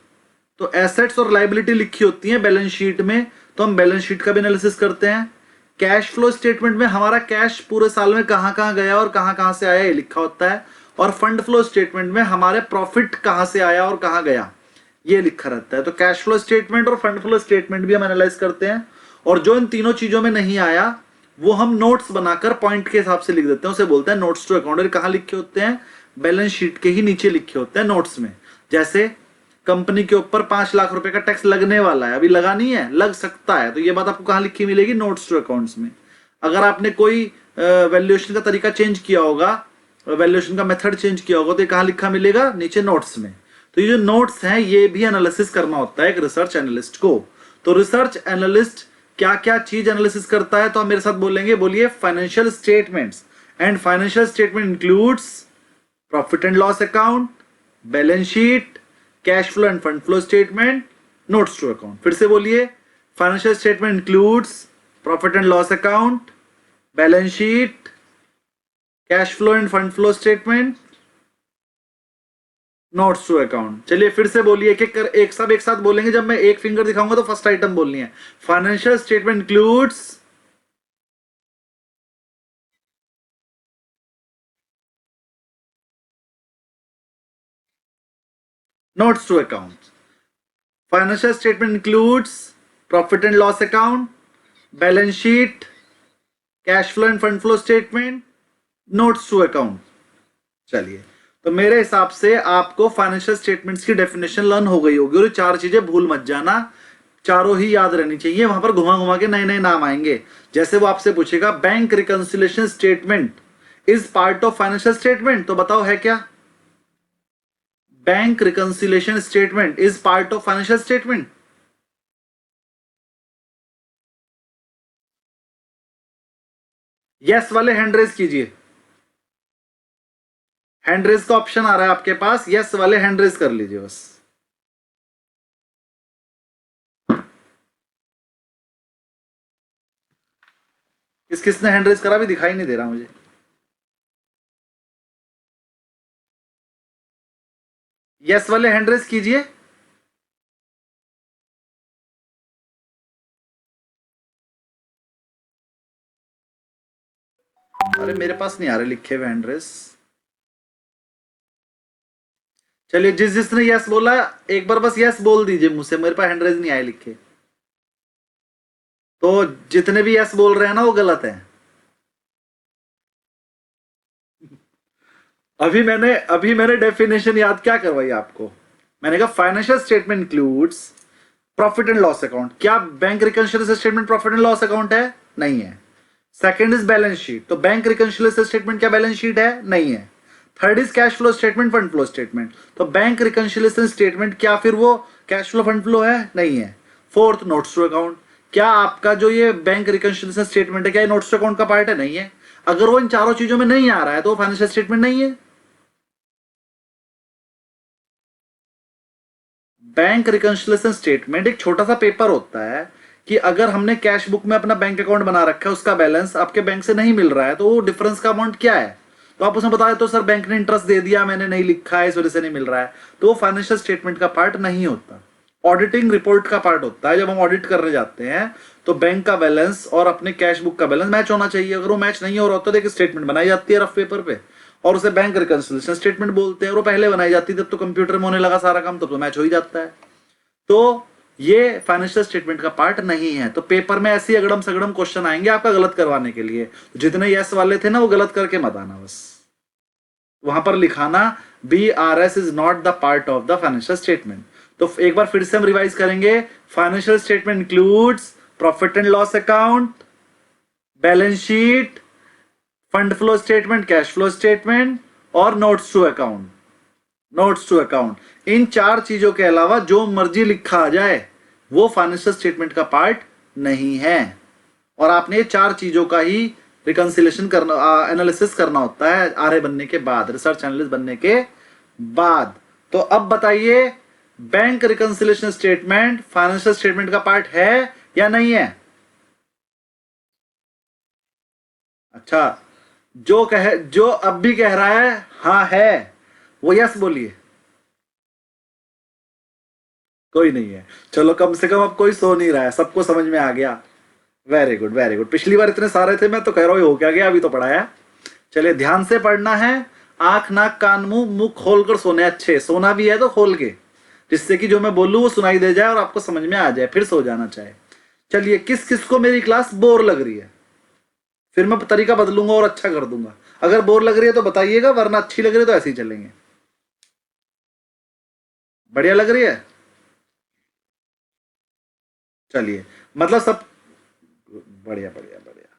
तो एसेट्स और लायबिलिटी लिखी होती है बैलेंस शीट में, तो हम बैलेंस शीट का भी एनालिसिस करते हैं। कैश फ्लो स्टेटमेंट में हमारा कैश पूरे साल में कहां कहां गया और कहां कहां से आया ये लिखा होता है, और फंड फ्लो स्टेटमेंट में हमारे प्रॉफिट कहां से आया और कहां गया ये लिखा रहता है। तो कैश फ्लो स्टेटमेंट और फंड फ्लो स्टेटमेंट भी हम एनालाइज करते हैं, और जो इन तीनों चीजों में नहीं आया वो हम नोट्स बनाकर पॉइंट के हिसाब से लिख देते हैं, उसे बोलते हैं नोट्स टू अकाउंट। कहां लिखे होते हैं, बैलेंस शीट के ही नीचे लिखे होते हैं नोट्स में। जैसे कंपनी के ऊपर 5 लाख रुपए का टैक्स लगने वाला है, अभी लगा नहीं है, लग सकता है, तो ये बात आपको कहां लिखी मिलेगी, नोट्स टू अकाउंट्स में। अगर आपने कोई वैल्यूएशन का तरीका चेंज किया होगा, वैल्यूएशन का मेथड चेंज किया होगा, तो ये कहां लिखा मिलेगा, नीचे नोट्स में। तो ये जो नोट्स हैं ये भी एनालिसिस करना होता है एक रिसर्च एनालिस्ट को। तो रिसर्च एनालिस्ट क्या क्या चीज एनालिसिस करता है, तो आप मेरे साथ बोलेंगे, बोलिए financial statements. And financial statement includes profit and loss account, balance sheet, cash flow and fund flow statement, notes to account. फिर से बोलिए, financial statement includes profit and loss account, balance sheet, cash flow and fund flow statement, notes to account. चलिए फिर से बोलिए, एक साथ बोलेंगे, जब मैं एक फिंगर दिखाऊंगा तो फर्स्ट आइटम बोलनी है। Financial statement includes notes to account. Financial statement includes profit and loss account, balance sheet, cash flow and fund flow statement, notes to account. चलिए, तो मेरे हिसाब से आपको फाइनेंशियल स्टेटमेंट्स की डेफिनेशन लर्न हो गई होगी, और 4 चीजें भूल मत जाना, चारों ही याद रहनी चाहिए। वहां पर घुमा घुमा के नए नए नाम आएंगे। जैसे वो आपसे पूछेगा bank reconciliation statement is part of financial statement, तो बताओ है क्या, bank reconciliation statement is part of financial statement. Yes वाले हैंड रेज कीजिए, हैंड रेज का ऑप्शन आ रहा है आपके पास, यस वाले हैंड रेज कर लीजिए बस। किसने हैंड रेज करा, भी दिखाई नहीं दे रहा मुझे। यस वाले हैंड रेज कीजिए। अरे मेरे पास नहीं आ रहे लिखे हुए हैंड रेज। चलिए जिसने यस बोला एक बार बस यस बोल दीजिए मुझसे, मेरे पास हैंड रेज नहीं आए लिखे। तो जितने भी यस बोल रहे हैं ना वो गलत है। अभी मैंने डेफिनेशन याद क्या करवाई आपको, मैंने कहा financial statement includes profit and loss account. क्या bank reconciliation statement profit and loss account है, नहीं है। सेकंड इज बैलेंस शीट, तो बैंक रिकंसिलिएशन स्टेटमेंट क्या बैलेंस शीट है, नहीं है। Third is cash flow statement, fund flow statement, तो बैंक रिकंसिलिएशन स्टेटमेंट क्या फिर वो कैश फ्लो फंड फ्लो है, नहीं है। फोर्थ नोट्स टू अकाउंट, क्या आपका जो ये बैंक रिकंसिलिएशन स्टेटमेंट है क्या नोट्स टू अकाउंट का पार्ट है, नहीं है। अगर वो इन चारों चीजों में नहीं आ रहा है तो फाइनेंशियल स्टेटमेंट नहीं है। बैंक रिकंसिलिएशन स्टेटमेंट एक छोटा सा पेपर होता है कि अगर हमने कैश बुक में अपना बैंक अकाउंट बना रखा है, उसका बैलेंस आपके बैंक से नहीं मिल रहा है, तो वो डिफरेंस का अमाउंट क्या है, तो आप उसमें बताए तो सर बैंक ने इंटरेस्ट दे दिया, मैंने नहीं लिखा है, इस वजह से नहीं मिल रहा है, तो वो फाइनेंशियल स्टेटमेंट का पार्ट नहीं होता। ऑडिटिंग रिपोर्ट का पार्ट होता है। जब हम ऑडिट करने जाते हैं तो बैंक का बैलेंस और अपने कैश बुक का बैलेंस मैच होना चाहिए। अगर वो मैच नहीं हो रहा होता तो एक स्टेटमेंट बनाई जाती है रफ पेपर पे, और उसे बैंक रिकंसिलिएशन स्टेटमेंट बोलते हैं। और वो पहले बनाई जाती तब तो कंप्यूटर में होने लगा सारा काम, तब तो मैच हो ही जाता है। तो ये फाइनेंशियल स्टेटमेंट का पार्ट नहीं है। तो पेपर में ऐसे अगड़म सगड़म क्वेश्चन आएंगे आपका गलत करवाने के लिए। जितने यस वाले थे ना वो गलत करके मत आना, बस वहां पर लिखाना BRS is not the part of the financial statement. तो एक बार फिर से हम रिवाइज करेंगे। Financial statement includes profit and loss account, balance sheet, fund flow statement, cash flow statement और notes to account. Notes to account इन 4 चीजों के अलावा जो मर्जी लिखा आ जाए वो फाइनेंशियल स्टेटमेंट का पार्ट नहीं है। और आपने ये 4 चीजों का ही रिकंसिलेशन करना, एनालिसिस करना होता है आरए बनने के बाद, रिसर्च एनालिस्ट बनने के बाद। तो अब बताइए, bank reconciliation statement financial statement का पार्ट है या नहीं है? अच्छा, जो अब भी कह रहा है हाँ है, वो यस बोलिए। कोई नहीं है, चलो कम से कम अब कोई सो नहीं रहा है, सबको समझ में आ गया। Very good very good. पिछली बार इतने सारे थे, मैं तो कह रहा हूँ हो क्या गया, अभी तो पढ़ाया। चलिए ध्यान से पढ़ना है, आंख नाक कान मुंह मुंह खोल कर सोने, अच्छे सोना भी है तो खोल के, जिससे कि जो मैं बोलूँ वो सुनाई दे जाए और आपको समझ में आ जाए, फिर सो जाना चाहे। चलिए, किस किस को मेरी क्लास बोर लग रही है? फिर मैं तरीका बदलूंगा और अच्छा कर दूंगा। अगर बोर लग रही है तो बताइएगा, वरना अच्छी लग रही है तो ऐसे ही चलेंगे। बढ़िया लग रही है? चलिए, मतलब सब बढ़िया बढ़िया बढ़िया।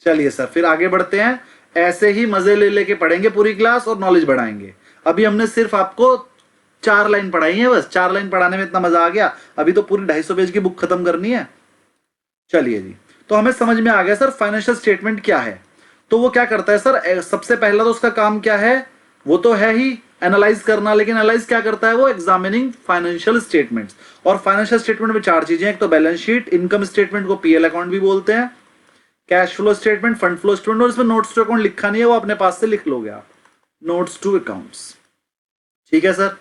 चलिए सर, फिर आगे बढ़ते हैं। ऐसे ही मजे ले लेके पढ़ेंगे पूरी क्लास और नॉलेज बढ़ाएंगे। अभी हमने सिर्फ आपको 4 लाइन पढ़ाई है, बस 4 लाइन पढ़ाने में इतना मजा आ गया। अभी तो पूरी 250 पेज की बुक खत्म करनी है। चलिए जी, तो हमें समझ में आ गया सर फाइनेंशियल स्टेटमेंट क्या है। तो वो क्या करता है सर, सबसे पहला तो उसका काम क्या है, वो तो है ही एनालाइज करना। लेकिन एनालाइज क्या करता है वो? Examining financial statements. और फाइनेंशियल स्टेटमेंट में 4 चीजें, एक तो बैलेंस शीट, इनकम स्टेटमेंट को पीएल अकाउंट भी बोलते हैं, cash flow statement, fund flow statement, और इसमें नोट्स टू अकाउंट लिखा नहीं है, वो अपने पास से लिख लोगे आप, नोट्स टू अकाउंट्स। ठीक है सर,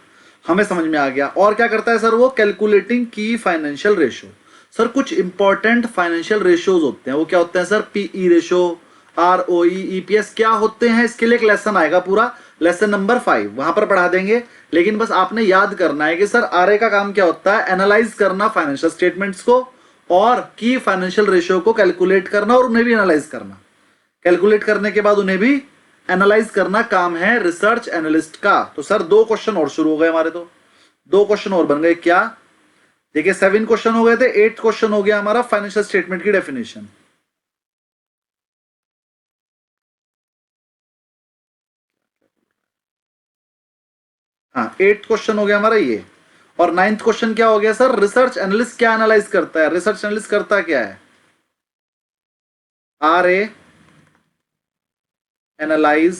हमें समझ में आ गया। और क्या करता है सर वो? Calculating key financial ratio. Sir कुछ इंपॉर्टेंट फाइनेंशियल रेशियोज होते हैं, वो क्या होते हैं sir? PE ratio, ROE, EPS क्या होते हैं, इसके लिए एक लेसन आएगा पूरा, लेसन नंबर 5, वहां पर पढ़ा देंगे। लेकिन बस आपने याद करना है कि सर आरए का काम क्या होता है? एनालाइज करना फाइनेंशियल स्टेटमेंट्स को और की फाइनेंशियल रेशियो को कैलकुलेट करना और उन्हें भी एनालाइज करना। कैलकुलेट करने के बाद उन्हें भी एनालाइज करना काम है रिसर्च एनालिस्ट का। तो सर 2 क्वेश्चन और शुरू हो गए हमारे, तो 2 क्वेश्चन और बन गए। क्या? देखिए 7 क्वेश्चन हो गए थे, 8 क्वेश्चन हो गया हमारा फाइनेंशियल स्टेटमेंट की डेफिनेशन। हाँ, 8 क्वेश्चन हो गया हमारा ये। और 9th क्वेश्चन क्या हो गया सर? रिसर्च एनालिस्ट क्या एनालाइज करता है? रिसर्च एनालिस्ट करता क्या है? RA एनालाइज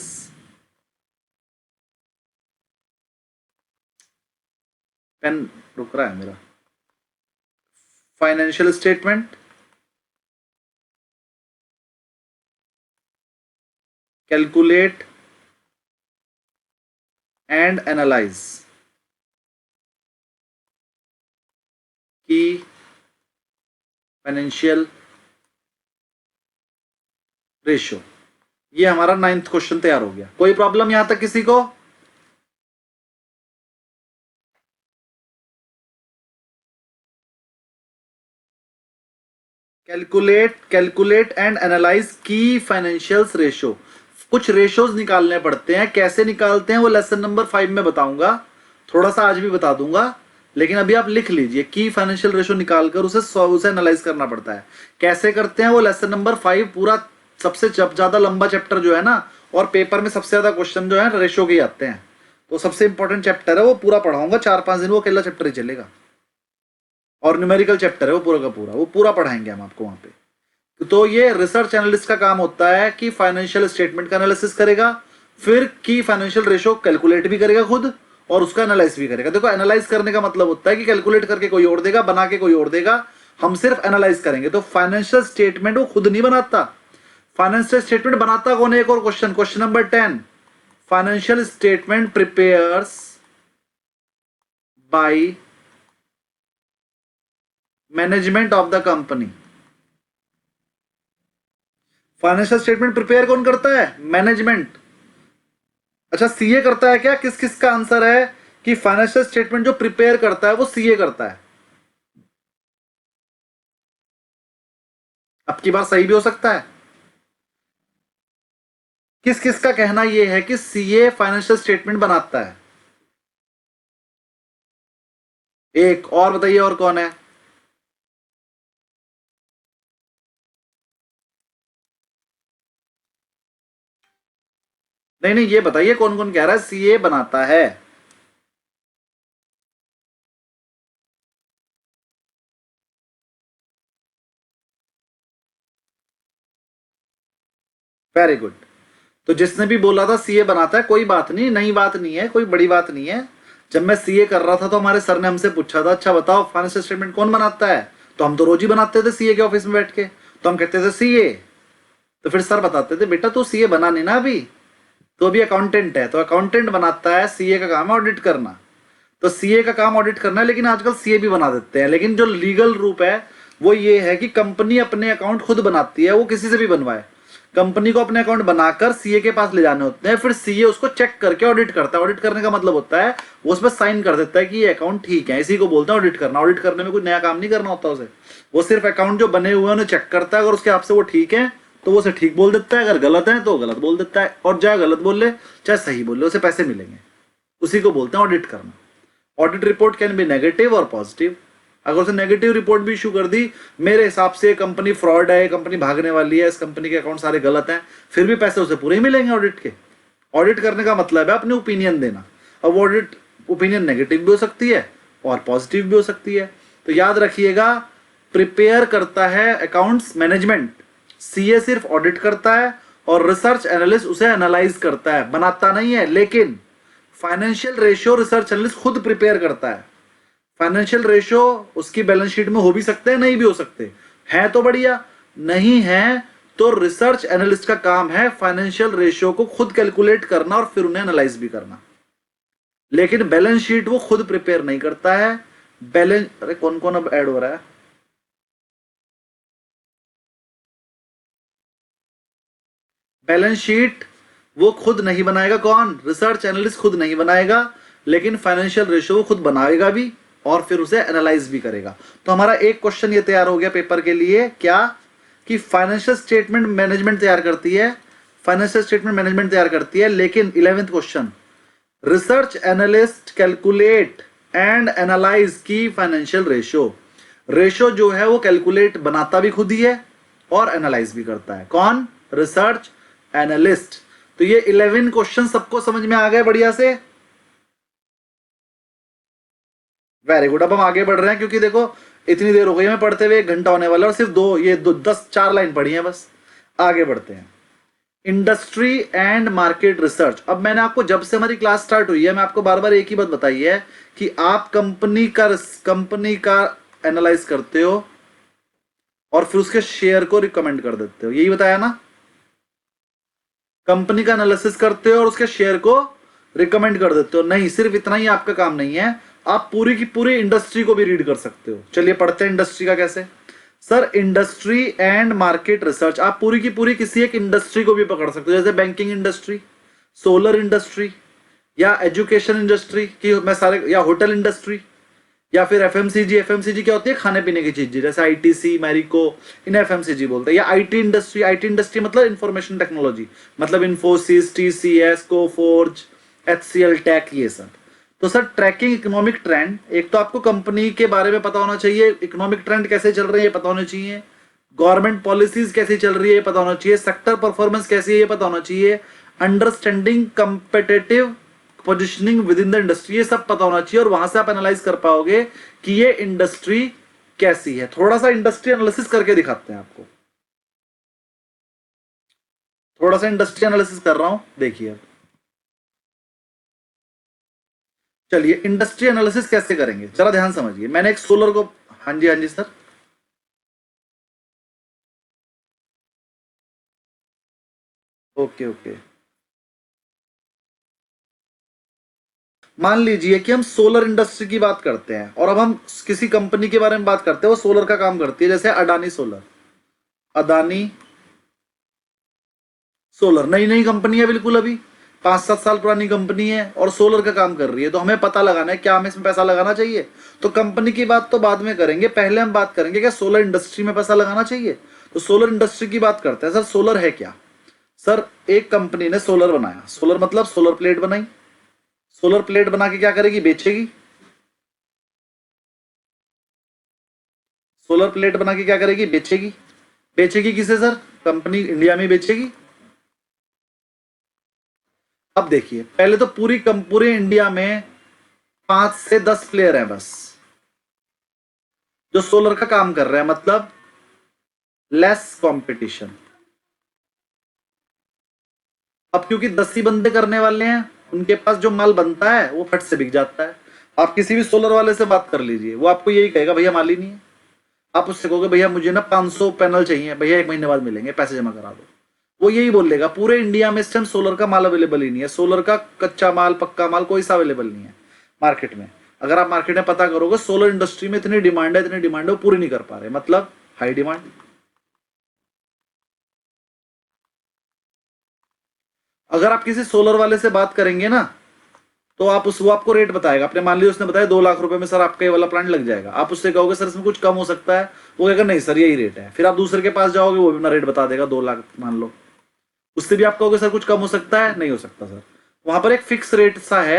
पेन रुक रहा है मेरा, financial statement, calculate and analyse की फाइनेंशियल रेशियो। ये हमारा 9th क्वेश्चन तैयार हो गया। कोई प्रॉब्लम यहां तक किसी को? कैलकुलेट एंड एनालाइज की फाइनेंशियल रेशियो। कुछ रेशियोज निकालने पड़ते हैं, कैसे निकालते हैं वो लेसन नंबर 5 में बताऊंगा, थोड़ा सा आज भी बता दूंगा। लेकिन अभी आप लिख लीजिए, की फाइनेंशियल रेशियो निकालकर उसे एनालाइज करना पड़ता है। कैसे करते हैं वो लेसन नंबर 5 पूरा, सबसे ज्यादा लंबा चैप्टर जो है ना, और पेपर में सबसे ज्यादा क्वेश्चन जो है रेशियो के आते हैं, तो सबसे इंपॉर्टेंट चैप्टर है वो, पूरा पढ़ाऊंगा 4-5 दिन, वो अकेला चैप्टर ही चलेगा। और न्यूमेरिकल चैप्टर है वो पूरा का पूरा, वो पूरा पढ़ाएंगे हम आपको वहां पे। तो ये रिसर्च एनालिस्ट का काम होता है कि फाइनेंशियल स्टेटमेंट का एनालिसिस करेगा, फिर की फाइनेंशियल रेशियो कैलकुलेट भी करेगा खुद और उसका एनालाइज भी करेगा। देखो एनालाइज करने का मतलब होता है कि कैलकुलेट करके कोई और देगा, बना के कोई और देगा, हम सिर्फ एनालाइज करेंगे। तो फाइनेंशियल स्टेटमेंट वो खुद नहीं बनाता, फाइनेंशियल स्टेटमेंट बनाता कौन है? एक और question, question number 10, financial statement prepares by management of the company. Financial statement prepare कौन करता है? मैनेजमेंट। अच्छा, सीए करता है क्या? किस किस का आंसर है कि फाइनेंशियल स्टेटमेंट जो प्रिपेयर करता है वो सीए करता है? अब की बात सही भी हो सकता है। किस किस का कहना यह है कि सीए फाइनेंशियल स्टेटमेंट बनाता है? एक और बताइए, और कौन है? नहीं नहीं, ये बताइए कौन कौन कह रहा है सीए बनाता है? Very good. तो जिसने भी बोला था सीए बनाता है, कोई बात नहीं, नई बात नहीं है, कोई बड़ी बात नहीं है। जब मैं सीए कर रहा था तो हमारे सर ने हमसे पूछा था, अच्छा बताओ फाइनेंशियल स्टेटमेंट कौन बनाता है? तो हम तो रोज ही बनाते थे सीए के ऑफिस में बैठ के। तो हम कहते थे सीए। तो फिर सर बताते थे, बेटा तू सीए बना नहीं ना अभी, तो अभी अकाउंटेंट है। तो अकाउंटेंट बनाता है, सीए का काम है ऑडिट करना। तो सीए का काम ऑडिट करना है, लेकिन आजकल सीए भी बना देते हैं। लेकिन जो लीगल रूप है वो ये है कि कंपनी अपने अकाउंट खुद बनाती है, वो किसी से भी बनवाए। कंपनी को अपने अकाउंट बनाकर सीए के पास ले जाने होते हैं, फिर सीए उसको चेक करके ऑडिट करता है। ऑडिट करने का मतलब होता है वो उस पर साइन कर देता है कि ये अकाउंट ठीक है। इसी को बोलते हैं ऑडिट करना। ऑडिट करने में कोई नया काम नहीं करना होता उसे। वो सिर्फ अकाउंट जो बने हुए हैं उन्हें चेक करता है, अगर उसके हिसाब से वो ठीक है तो वो उसे ठीक बोल देता है, अगर गलत है तो गलत बोल देता है। और चाहे गलत बोल ले चाहे सही बोल ले, उसे पैसे मिलेंगे। उसी को बोलते हैं ऑडिट करना। Audit report can be negative और पॉजिटिव। अगर उसने नेगेटिव रिपोर्ट भी इशू कर दी, मेरे हिसाब से कंपनी फ्रॉड है, कंपनी भागने वाली है, इस कंपनी के अकाउंट सारे गलत हैं, फिर भी पैसे उसे पूरे ही मिलेंगे ऑडिट के। ऑडिट करने का मतलब है अपनी ओपिनियन देना। अब ऑडिट ओपिनियन नेगेटिव भी हो सकती है और पॉजिटिव भी हो सकती है। तो याद रखिएगा, प्रिपेयर करता है अकाउंट्स मैनेजमेंट, सीए सिर्फ ऑडिट करता है, और रिसर्च एनालिस्ट उसे एनालाइज करता है, बनाता नहीं है। लेकिन फाइनेंशियल रेशियो रिसर्च एनालिस्ट खुद प्रिपेयर करता है। फाइनेंशियल रेशियो उसकी बैलेंस शीट में हो भी सकते हैं, नहीं भी हो सकते हैं, तो बढ़िया। नहीं है तो रिसर्च एनालिस्ट का काम है फाइनेंशियल रेशियो को खुद कैलकुलेट करना और फिर उन्हें एनालाइज भी करना। लेकिन बैलेंस शीट वो खुद प्रिपेयर नहीं करता है। बैलेंस, अरे कौन कौन अब ऐड हो रहा है? बैलेंस शीट वो खुद नहीं बनाएगा। कौन? रिसर्च एनालिस्ट खुद नहीं बनाएगा, लेकिन फाइनेंशियल रेशियो वो खुद बनाएगा भी और फिर उसे एनालाइज भी करेगा। तो हमारा एक क्वेश्चन ये तैयार हो गया पेपर के लिए, क्या? कि फाइनेंशियल स्टेटमेंट मैनेजमेंट तैयार करती है, फाइनेंशियल स्टेटमेंट मैनेजमेंट तैयार करती है। लेकिन 11th question, research analyst calculate and analyse की फाइनेंशियल रेशियो। रेशियो जो है वो कैलकुलेट बनाता भी खुद ही है और एनालाइज भी करता है। कौन? Research analyst. तो ये 11 क्वेश्चन सबको समझ में आ गए बढ़िया से? Very good. अब हम आगे बढ़ रहे हैं, क्योंकि देखो इतनी देर हो गई हमें पढ़ते हुए, 1 घंटा होने वाला, और सिर्फ दो 4 लाइन पढ़ी है बस। आगे बढ़ते हैं। Industry and market research. अब मैंने आपको, जब से हमारी क्लास स्टार्ट हुई है, मैं आपको बार बार एक ही बात बताई है कि आप कंपनी का एनालाइज करते हो और फिर उसके शेयर को रिकमेंड कर देते हो। यही बताया ना? कंपनी का एनालिसिस करते हो और उसके शेयर को रिकमेंड कर देते हो। नहीं, सिर्फ इतना ही आपका काम नहीं है, आप पूरी की पूरी इंडस्ट्री को भी रीड कर सकते हो। चलिए पढ़ते हैं इंडस्ट्री का कैसे। Sir, industry and market research, आप पूरी की पूरी किसी एक इंडस्ट्री को भी पकड़ सकते हो, जैसे बैंकिंग इंडस्ट्री, सोलर इंडस्ट्री, या एजुकेशन इंडस्ट्री की मैं सारे, या होटल इंडस्ट्री, या फिर एफएमसीजी। एफएमसीजी क्या होती है? खाने पीने की चीजें, जैसे आईटीसी, मैरिको, इन्हें एफएमसीजी बोलते हैं। या आईटी इंडस्ट्री। आईटी इंडस्ट्री मतलब इंफॉर्मेशन टेक्नोलॉजी, मतलब इन्फोसिस, टीसीएस, कोफोर्ज, एचसीएल टेक, ये सब। तो सर, ट्रैकिंग इकोनॉमिक ट्रेंड, एक तो आपको कंपनी के बारे में पता होना चाहिए, इकोनॉमिक ट्रेंड कैसे चल रहे हैं ये पता होना चाहिए, गवर्नमेंट पॉलिसीज कैसी चल रही है ये पता होना चाहिए, सेक्टर परफॉर्मेंस कैसी है ये पता होना चाहिए, understanding competitive positioning with in the industry, ये सब पता होना चाहिए। और वहां से आप एनालाइज कर पाओगे कि ये इंडस्ट्री कैसी है। थोड़ा सा इंडस्ट्री एनालिसिस करके दिखाते हैं आपको। थोड़ा सा इंडस्ट्री एनालिसिस कर रहा हूं, देखिए। चलिए, इंडस्ट्री एनालिसिस कैसे करेंगे जरा ध्यान समझिए। मैंने एक सोलर को, हाँ जी हाँ जी सर, ओके ओके। मान लीजिए कि हम सोलर इंडस्ट्री की बात करते हैं और अब हम किसी कंपनी के बारे में बात करते हैं, वो सोलर का काम करती है, जैसे अडानी सोलर। अदानी सोलर नई नई कंपनी है बिल्कुल, अभी 5-7 साल पुरानी कंपनी है और सोलर का काम कर रही है, तो हमें पता लगाना है क्या हमें इसमें पैसा लगाना चाहिए। तो कंपनी की बात तो बाद में करेंगे, पहले हम बात करेंगे क्या सोलर इंडस्ट्री में पैसा लगाना चाहिए। तो सोलर इंडस्ट्री की बात करते हैं। सर सोलर है क्या? सर एक कंपनी ने सोलर बनाया, सोलर मतलब सोलर प्लेट बनाई, सोलर प्लेट बना के क्या करेगी? बेचेगी। सोलर प्लेट बना के क्या करेगी? बेचेगी। बेचेगी किसे सर? कंपनी इंडिया में बेचेगी। अब देखिए, पहले तो पूरे इंडिया में 5 से 10 प्लेयर हैं बस जो सोलर का काम कर रहे हैं, मतलब लेस कंपटीशन। अब क्योंकि 10 ही बंदे करने वाले हैं, उनके पास जो माल बनता है वो फट से बिक जाता है। आप किसी भी सोलर वाले से बात कर लीजिए, वो आपको यही कहेगा भैया माल ही नहीं है। आप उससे कहोगे भैया मुझे ना 500 पैनल चाहिए, भैया 1 महीने बाद मिलेंगे, पैसे जमा करा दो। वो यही बोलेगा। पूरे इंडिया में इस टाइम सोलर का माल अवेलेबल ही नहीं है, सोलर का कच्चा माल पक्का माल कोई सा अवेलेबल नहीं है मार्केट में। अगर आप मार्केट में पता करोगे, सोलर इंडस्ट्री में इतनी डिमांड है, इतनी डिमांड है, वो पूरी नहीं कर पा रहे, मतलब हाई डिमांड। अगर आप किसी सोलर वाले से बात करेंगे ना, तो आप वो आपको रेट बताएगा। आपने मान लिया उसने बताया 2 लाख रुपए में सर आपका ये वाला प्लांट लग जाएगा, आप उससे कहोगे सर इसमें कुछ कम हो सकता है, वो कहेगा नहीं सर यही रेट है। फिर आप दूसरे के पास जाओगे, वो भी अपना रेट बता देगा 2 लाख मान लो, उससे भी आप कहोगे सर कुछ कम हो सकता है, नहीं हो सकता सर। वहां पर एक फिक्स रेट सा है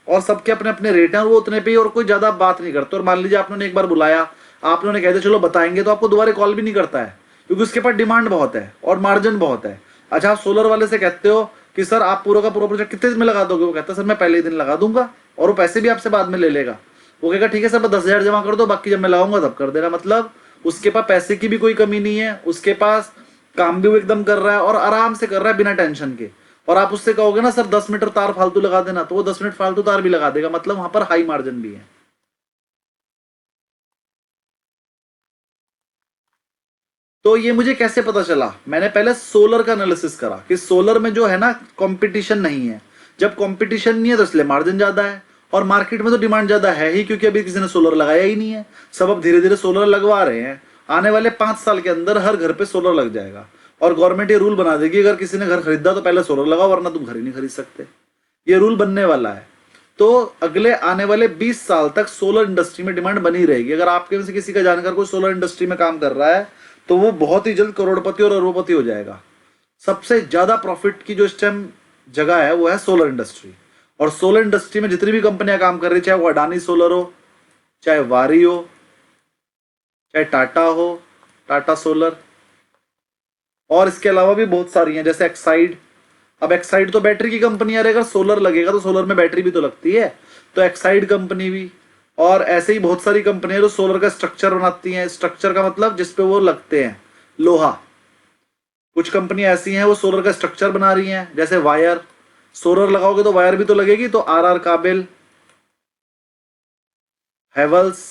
और सबके अपने अपने रेट हैं और वो उतने पे ही, और कोई ज्यादा बात नहीं करते। और मान लीजिए आपने एक बार बुलाया, आपने कह दिया चलो बताएंगे, तो आपको दोबारा कॉल भी नहीं करता है, क्योंकि उसके पास डिमांड बहुत है और मार्जिन बहुत है। अच्छा, आप सोलर वाले से कहते हो कि सर आप पूरा का पूरा प्रोजेक्ट कितने दिन में लगा दोगे? वो कहता है सर मैं पहले ही दिन लगा दूंगा, और वो पैसे भी आपसे बाद में ले लेगा। वो कहेगा ठीक है सर 10,000 जमा कर दो, बाकी जब मैं लगाऊंगा तब कर देना। मतलब उसके पास पैसे की भी कोई कमी नहीं है, उसके पास काम भी वो एकदम कर रहा है और आराम से कर रहा है बिना टेंशन के। और आप उससे कहोगे ना सर 10 मीटर तार फालतू लगा देना, तो वो 10 मिनट फालतू तार भी लगा देगा। मतलब वहां पर हाई मार्जिन भी है। तो ये मुझे कैसे पता चला? मैंने पहले सोलर का एनालिसिस करा कि सोलर में जो है ना कंपटीशन नहीं है। जब कंपटीशन नहीं है तो इसलिए मार्जिन ज्यादा है, और मार्केट में तो डिमांड ज्यादा है ही, क्योंकि अभी किसी ने सोलर लगाया ही नहीं है। सब अब धीरे धीरे सोलर लगवा रहे हैं। आने वाले 5 साल के अंदर हर घर पे सोलर लग जाएगा, और गवर्नमेंट ये रूल बना देगी अगर किसी ने घर खरीदा तो पहले सोलर लगाओ, वरना तुम घर ही नहीं खरीद सकते। ये रूल बनने वाला है। तो अगले आने वाले 20 साल तक सोलर इंडस्ट्री में डिमांड बनी रहेगी। अगर आपके में से किसी का जानकर कोई सोलर इंडस्ट्री में काम कर रहा है, तो वो बहुत ही जल्द करोड़पति और अरबपति हो जाएगा। सबसे ज्यादा प्रॉफिट की जो इस टाइम जगह है वो है सोलर इंडस्ट्री। और सोलर इंडस्ट्री में जितनी भी कंपनियां काम कर रही, चाहे वो अडानी सोलर हो, चाहे वारी हो, चाहे टाटा हो, टाटा सोलर, और इसके अलावा भी बहुत सारी हैं जैसे एक्साइड। अब एक्साइड तो बैटरी की कंपनी है, अगर सोलर लगेगा तो सोलर में बैटरी भी तो लगती है, तो एक्साइड कंपनी भी। और ऐसे ही बहुत सारी कंपनियां जो सोलर का स्ट्रक्चर बनाती हैं। स्ट्रक्चर का मतलब जिसपे वो लगते हैं, लोहा। कुछ कंपनियां ऐसी हैं वो सोलर का स्ट्रक्चर बना रही हैं, जैसे वायर। सोलर लगाओगे तो वायर भी तो लगेगी, तो आर काबिल, हेवल्स,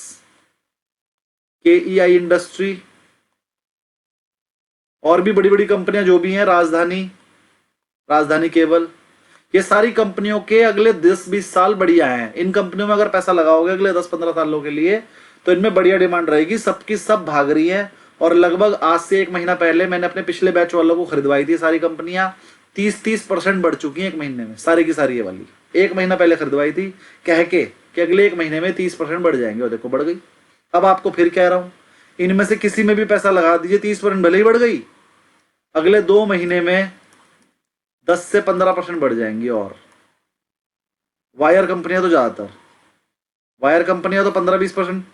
केईआई इंडस्ट्री, और भी बड़ी बड़ी कंपनियां जो भी हैं, राजधानी, राजधानी केबल। ये सारी कंपनियों के अगले 10-20 साल बढ़िया हैं। इन कंपनियों में अगर पैसा लगाओगे अगले 10-15 सालों के लिए, तो इनमें बढ़िया डिमांड रहेगी। सबकी सब भाग रही है। और लगभग आज से 1 महीना पहले मैंने अपने पिछले बैच वालों को खरीदवाई थी सारी कंपनियां। 30-30% बढ़ चुकी हैं 1 महीने में, सारी की सारी। ये वाली 1 महीना पहले खरीदवाई थी, कह के कि अगले 1 महीने में 30% बढ़ जाएंगे, और देखो बढ़ गई। अब आपको फिर कह रहा हूं, इनमें से किसी में भी पैसा लगा दीजिए, 30% भले ही बढ़ गई, अगले 2 महीने में 10 से 15% बढ़ जाएंगी। और वायर कंपनियां तो ज्यादातर, वायर कंपनियां तो 15-20%।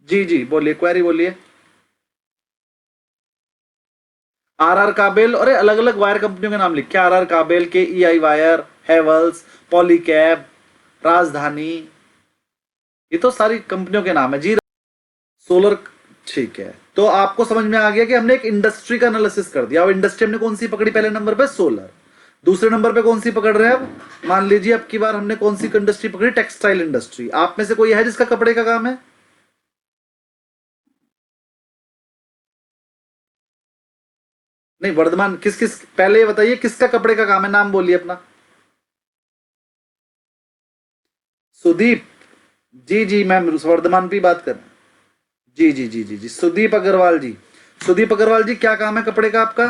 जी जी बोलिए, क्वेरी बोलिए। आर काबिल, अरे अलग अलग वायर कंपनियों के नाम लिख के, आर काबिल, के ई आई वायर, हेवल्स, पॉलीकैब, राजधानी, ये तो सारी कंपनियों के नाम है जी। सोलर, ठीक है। तो आपको समझ में आ गया कि हमने एक इंडस्ट्री का एनालिसिस कर दिया। अब इंडस्ट्री हमने कौन सी पकड़ी? पहले नंबर पे सोलर। दूसरे नंबर पे कौन सी पकड़ रहे हैं? अब मान लीजिए अब की बार हमने कौन सी इंडस्ट्री पकड़ी? Textile industry. आप में से कोई है जिसका कपड़े का काम है? नहीं, वर्धमान किस किस, पहले ये बताइए किसका कपड़े का काम है, नाम बोलिए अपना। सुदीप, जी जी मैम, वर्धमान पे बात कर। जी जी जी जी जी, सुदीप अग्रवाल जी। सुदीप अग्रवाल जी, क्या काम है कपड़े का आपका?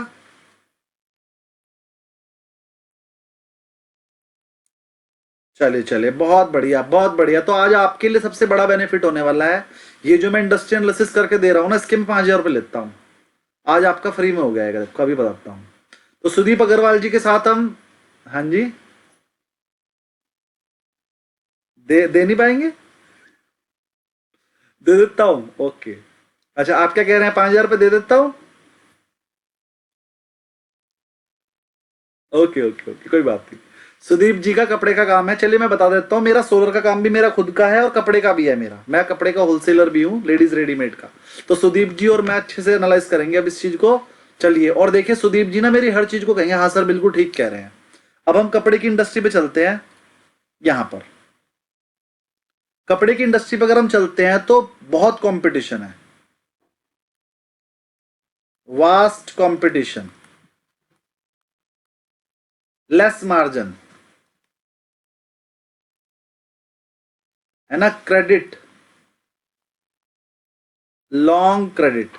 चलिए चलिए, बहुत बढ़िया बहुत बढ़िया। तो आज आपके लिए सबसे बड़ा बेनिफिट होने वाला है, ये जो मैं इंडस्ट्री एनालिसिस करके दे रहा हूँ ना, इसके मैं 5,000 रुपये लेता हूँ। आज आपका फ्री में हो गया है, आपको अभी बताता हूँ। तो सुदीप अग्रवाल जी के साथ हम, हाँ जी, दे नहीं पाएंगे? दे देता हूँ, ओके। अच्छा, आप क्या कह रहे हैं, 5,000 रुपये दे देता हूँ? ओके ओके ओके, कोई बात नहीं। सुदीप जी का कपड़े का काम है, चलिए मैं बता देता हूँ। मेरा सोलर का काम भी मेरा खुद का है और कपड़े का भी है मेरा, मैं कपड़े का होलसेलर भी हूँ, लेडीज रेडीमेड का। तो सुदीप जी और मैं अच्छे से एनालाइज करेंगे अब इस चीज को। चलिए, और देखिए सुदीप जी ना मेरी हर चीज को कहेंगे हाँ सर बिल्कुल ठीक कह रहे हैं। अब हम कपड़े की इंडस्ट्री पे चलते हैं। यहां पर कपड़े की इंडस्ट्री पे अगर हम चलते हैं तो बहुत कंपटीशन है, वास्ट कंपटीशन, लेस मार्जिन, है ना, क्रेडिट, लॉन्ग क्रेडिट,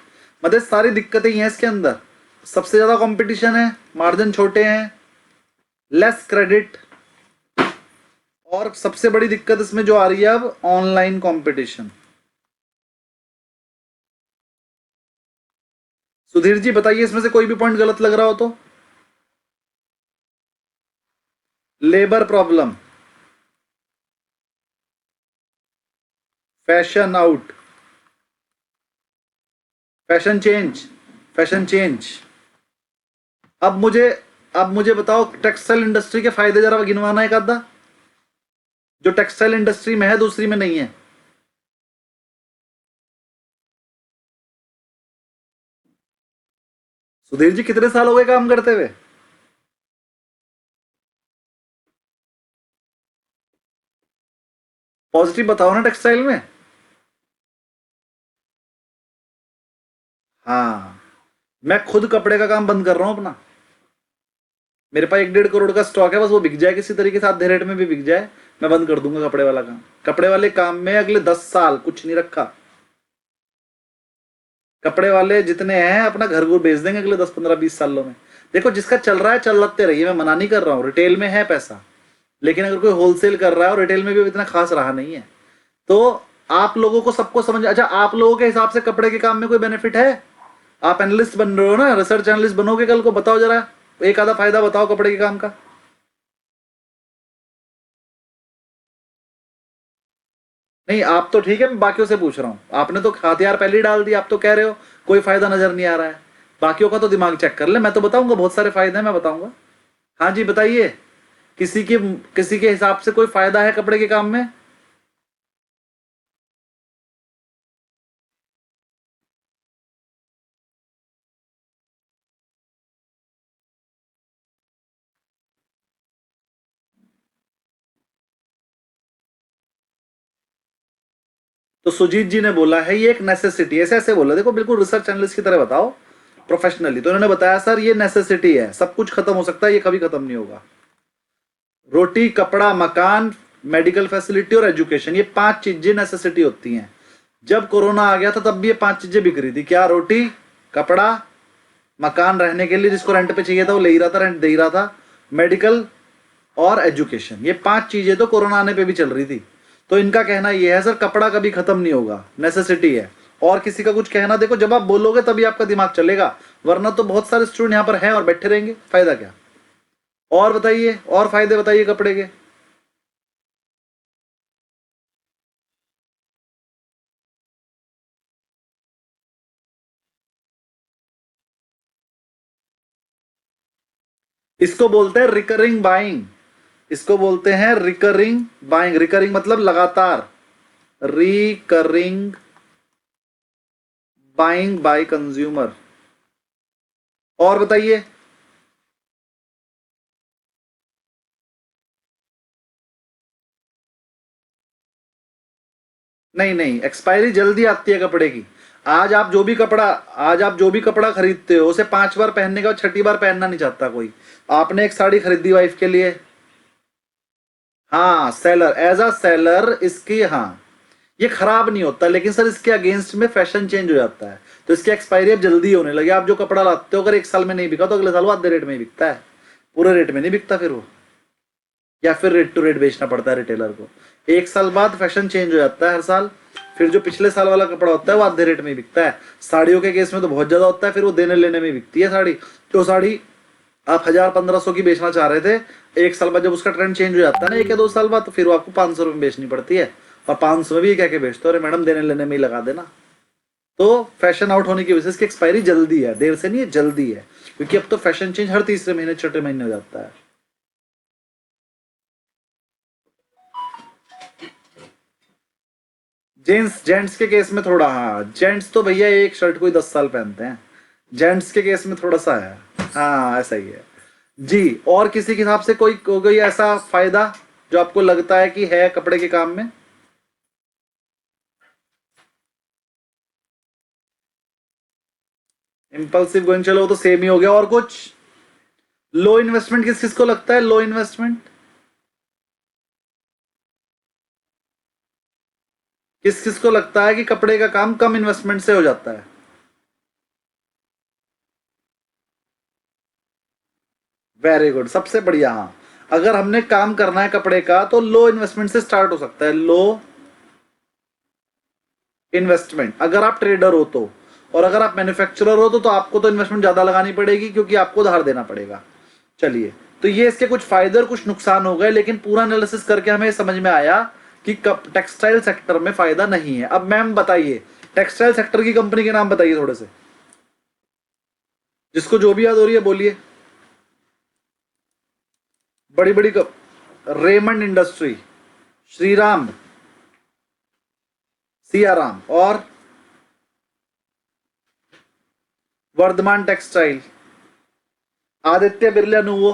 मतलब सारी दिक्कतें ही हैं इसके अंदर। सबसे ज्यादा कंपटीशन है, मार्जिन छोटे हैं, लेस क्रेडिट, और सबसे बड़ी दिक्कत इसमें जो आ रही है अब, ऑनलाइन कंपटीशन। सुधीर जी बताइए, इसमें से कोई भी पॉइंट गलत लग रहा हो तो। Labour problem, fashion out, fashion change, fashion change. अब मुझे अब मुझे बताओ, टेक्सटाइल इंडस्ट्री के फायदे जरा गिनवाना एक आधा, जो टेक्सटाइल इंडस्ट्री में है दूसरी में नहीं है। सुधीर जी कितने साल हो गए काम करते हुए? पॉजिटिव बताओ ना टेक्सटाइल में। हाँ, मैं खुद कपड़े का काम बंद कर रहा हूं अपना। मेरे पास 1-1.5 करोड़ का स्टॉक है, बस वो बिक जाए किसी तरीके से, आधे रेट में भी बिक जाए, मैं बंद कर दूंगा कपड़े वाला काम। कपड़े वाले काम में अगले 10 साल कुछ नहीं रखा। कपड़े वाले जितने हैं अपना घर घर बेच देंगे अगले 10, 15, 20 सालों में। देखो, जिसका चल रहा है चलते रहिए, मैं मना नहीं कर रहा हूँ, रिटेल में है पैसा। लेकिन अगर कोई होलसेल कर रहा है, और रिटेल में भी इतना खास रहा नहीं है, तो आप लोगों को सबको समझ। अच्छा, आप लोगों के हिसाब से कपड़े के काम में कोई बेनिफिट है? आप एनालिस्ट बन रहे हो ना, रिसर्च एनालिस्ट बनोगे कल को, बताओ जरा एक आधा फायदा बताओ कपड़े के काम का। नहीं, आप तो ठीक है, मैं बाकियों से पूछ रहा हूं। आपने तो हथियार पहले ही डाल दिया, आप तो कह रहे हो कोई फायदा नजर नहीं आ रहा है। बाकियों का तो दिमाग चेक कर ले, मैं तो बताऊंगा बहुत सारे फायदे हैं, मैं बताऊंगा। हाँ जी बताइए, किसी के किसी के हिसाब से कोई फायदा है कपड़े के काम में? तो सुजीत जी ने बोला है ये एक नेसेसिटी, ऐसे ऐसे बोला, देखो बिल्कुल रिसर्च एनालिस्ट की तरह बताओ, प्रोफेशनली। तो इन्होंने बताया सर ये नेसेसिटी है, सब कुछ खत्म हो सकता है, ये कभी खत्म नहीं होगा। रोटी, कपड़ा, मकान, मेडिकल फैसिलिटी और एजुकेशन, ये 5 चीजें नेसेसिटी होती हैं। जब कोरोना आ गया था तब भी ये 5 चीजें बिक रही थी, क्या? रोटी, कपड़ा, मकान रहने के लिए जिसको रेंट पे चाहिए था वो ले ही रहा था, रेंट दे ही रहा था, मेडिकल और एजुकेशन, ये 5 चीजें तो कोरोना आने पे भी चल रही थी। तो इनका कहना ये है सर कपड़ा कभी खत्म नहीं होगा, नेसेसिटी है। और किसी का कुछ कहना, देखो जब आप बोलोगे तभी आपका दिमाग चलेगा, वरना तो बहुत सारे स्टूडेंट यहाँ पर हैं और बैठे रहेंगे, फायदा क्या? और बताइए, और फायदे बताइए कपड़े के। इसको बोलते हैं रिकरिंग बाइंग, इसको बोलते हैं रिकरिंग बाइंग। रिकरिंग मतलब लगातार, रिकरिंग बाइंग बाय कंज्यूमर। और बताइए। नहीं नहीं, एक्सपायरी जल्दी आती है कपड़े की। आज आप जो भी कपड़ा आज आप जो भी कपड़ा खरीदते हो उसे 5 बार पहनने के बाद छठी बार पहनना नहीं चाहता कोई। आपने एक साड़ी खरीदी वाइफ के लिए, हाँ सेलर, एज अ सेलर इसकी, हाँ ये खराब नहीं होता, लेकिन सर इसके अगेंस्ट में फैशन चेंज हो जाता है, तो इसकी एक्सपायरी अब जल्दी होने लगी। आप जो कपड़ा लाते हो अगर 1 साल में नहीं बिका तो अगले साल वो आधे रेट में ही बिकता है, पूरे रेट में नहीं बिकता फिर वो। या फिर रेट टू रेट बेचना पड़ता है रिटेलर को। एक साल बाद फैशन चेंज हो जाता है हर साल, फिर जो पिछले साल वाला कपड़ा होता है वो आधे रेट में ही बिकता है। साड़ियों के केस में तो बहुत ज्यादा होता है, फिर वो देने लेने में बिकती है साड़ी। जो साड़ी आप 1000-1500 की बेचना चाह रहे थे, एक साल बाद जब उसका ट्रेंड चेंज हो जाता है ना, 1 या 2 साल बाद, तो फिर वो आपको 500 रुपये में बेचनी पड़ती है। और 500 में भी कह के बेचते हो, अरे मैडम देने लेने में ही लगा देना। तो फैशन आउट होने की वजह से इसकी एक्सपायरी जल्दी है, देर से नहीं है, जल्दी है, क्योंकि अब तो फैशन चेंज हर तीसरे महीने छठे महीने हो जाता है। जेंट्स के केस में थोड़ा, हाँ जेंट्स तो भैया एक शर्ट को ही 10 साल पहनते हैं, जेंट्स के केस में थोड़ा सा है, हाँ ऐसा ही है जी। और किसी के हिसाब से कोई ऐसा फायदा जो आपको लगता है कि है कपड़े के काम में? इंपल्सिव गोइंग, चलो वो तो सेम ही हो गया। और कुछ? लो इन्वेस्टमेंट किस किस को लगता है? लो इन्वेस्टमेंट किस किस को लगता है कि कपड़े का काम कम इन्वेस्टमेंट से हो जाता है? वेरी गुड, सबसे बढ़िया। हाँ, अगर हमने काम करना है कपड़े का तो लो इन्वेस्टमेंट से स्टार्ट हो सकता है, लो इन्वेस्टमेंट। अगर आप ट्रेडर हो तो, और अगर आप मैन्युफैक्चरर हो तो आपको तो इन्वेस्टमेंट ज्यादा लगानी पड़ेगी, क्योंकि आपको उधार देना पड़ेगा। चलिए, तो ये इसके कुछ फायदे और कुछ नुकसान हो गए, लेकिन पूरा एनालिसिस करके हमें समझ में आया कि टेक्सटाइल सेक्टर में फायदा नहीं है। अब मैम बताइए, टेक्सटाइल सेक्टर की कंपनी के नाम बताइए थोड़े से, जिसको जो भी याद हो रही है बोलिए। बड़ी बड़ी रेमंड इंडस्ट्री, श्रीराम, सियाराम, और वर्धमान टेक्सटाइल, आदित्य बिरला नुवो,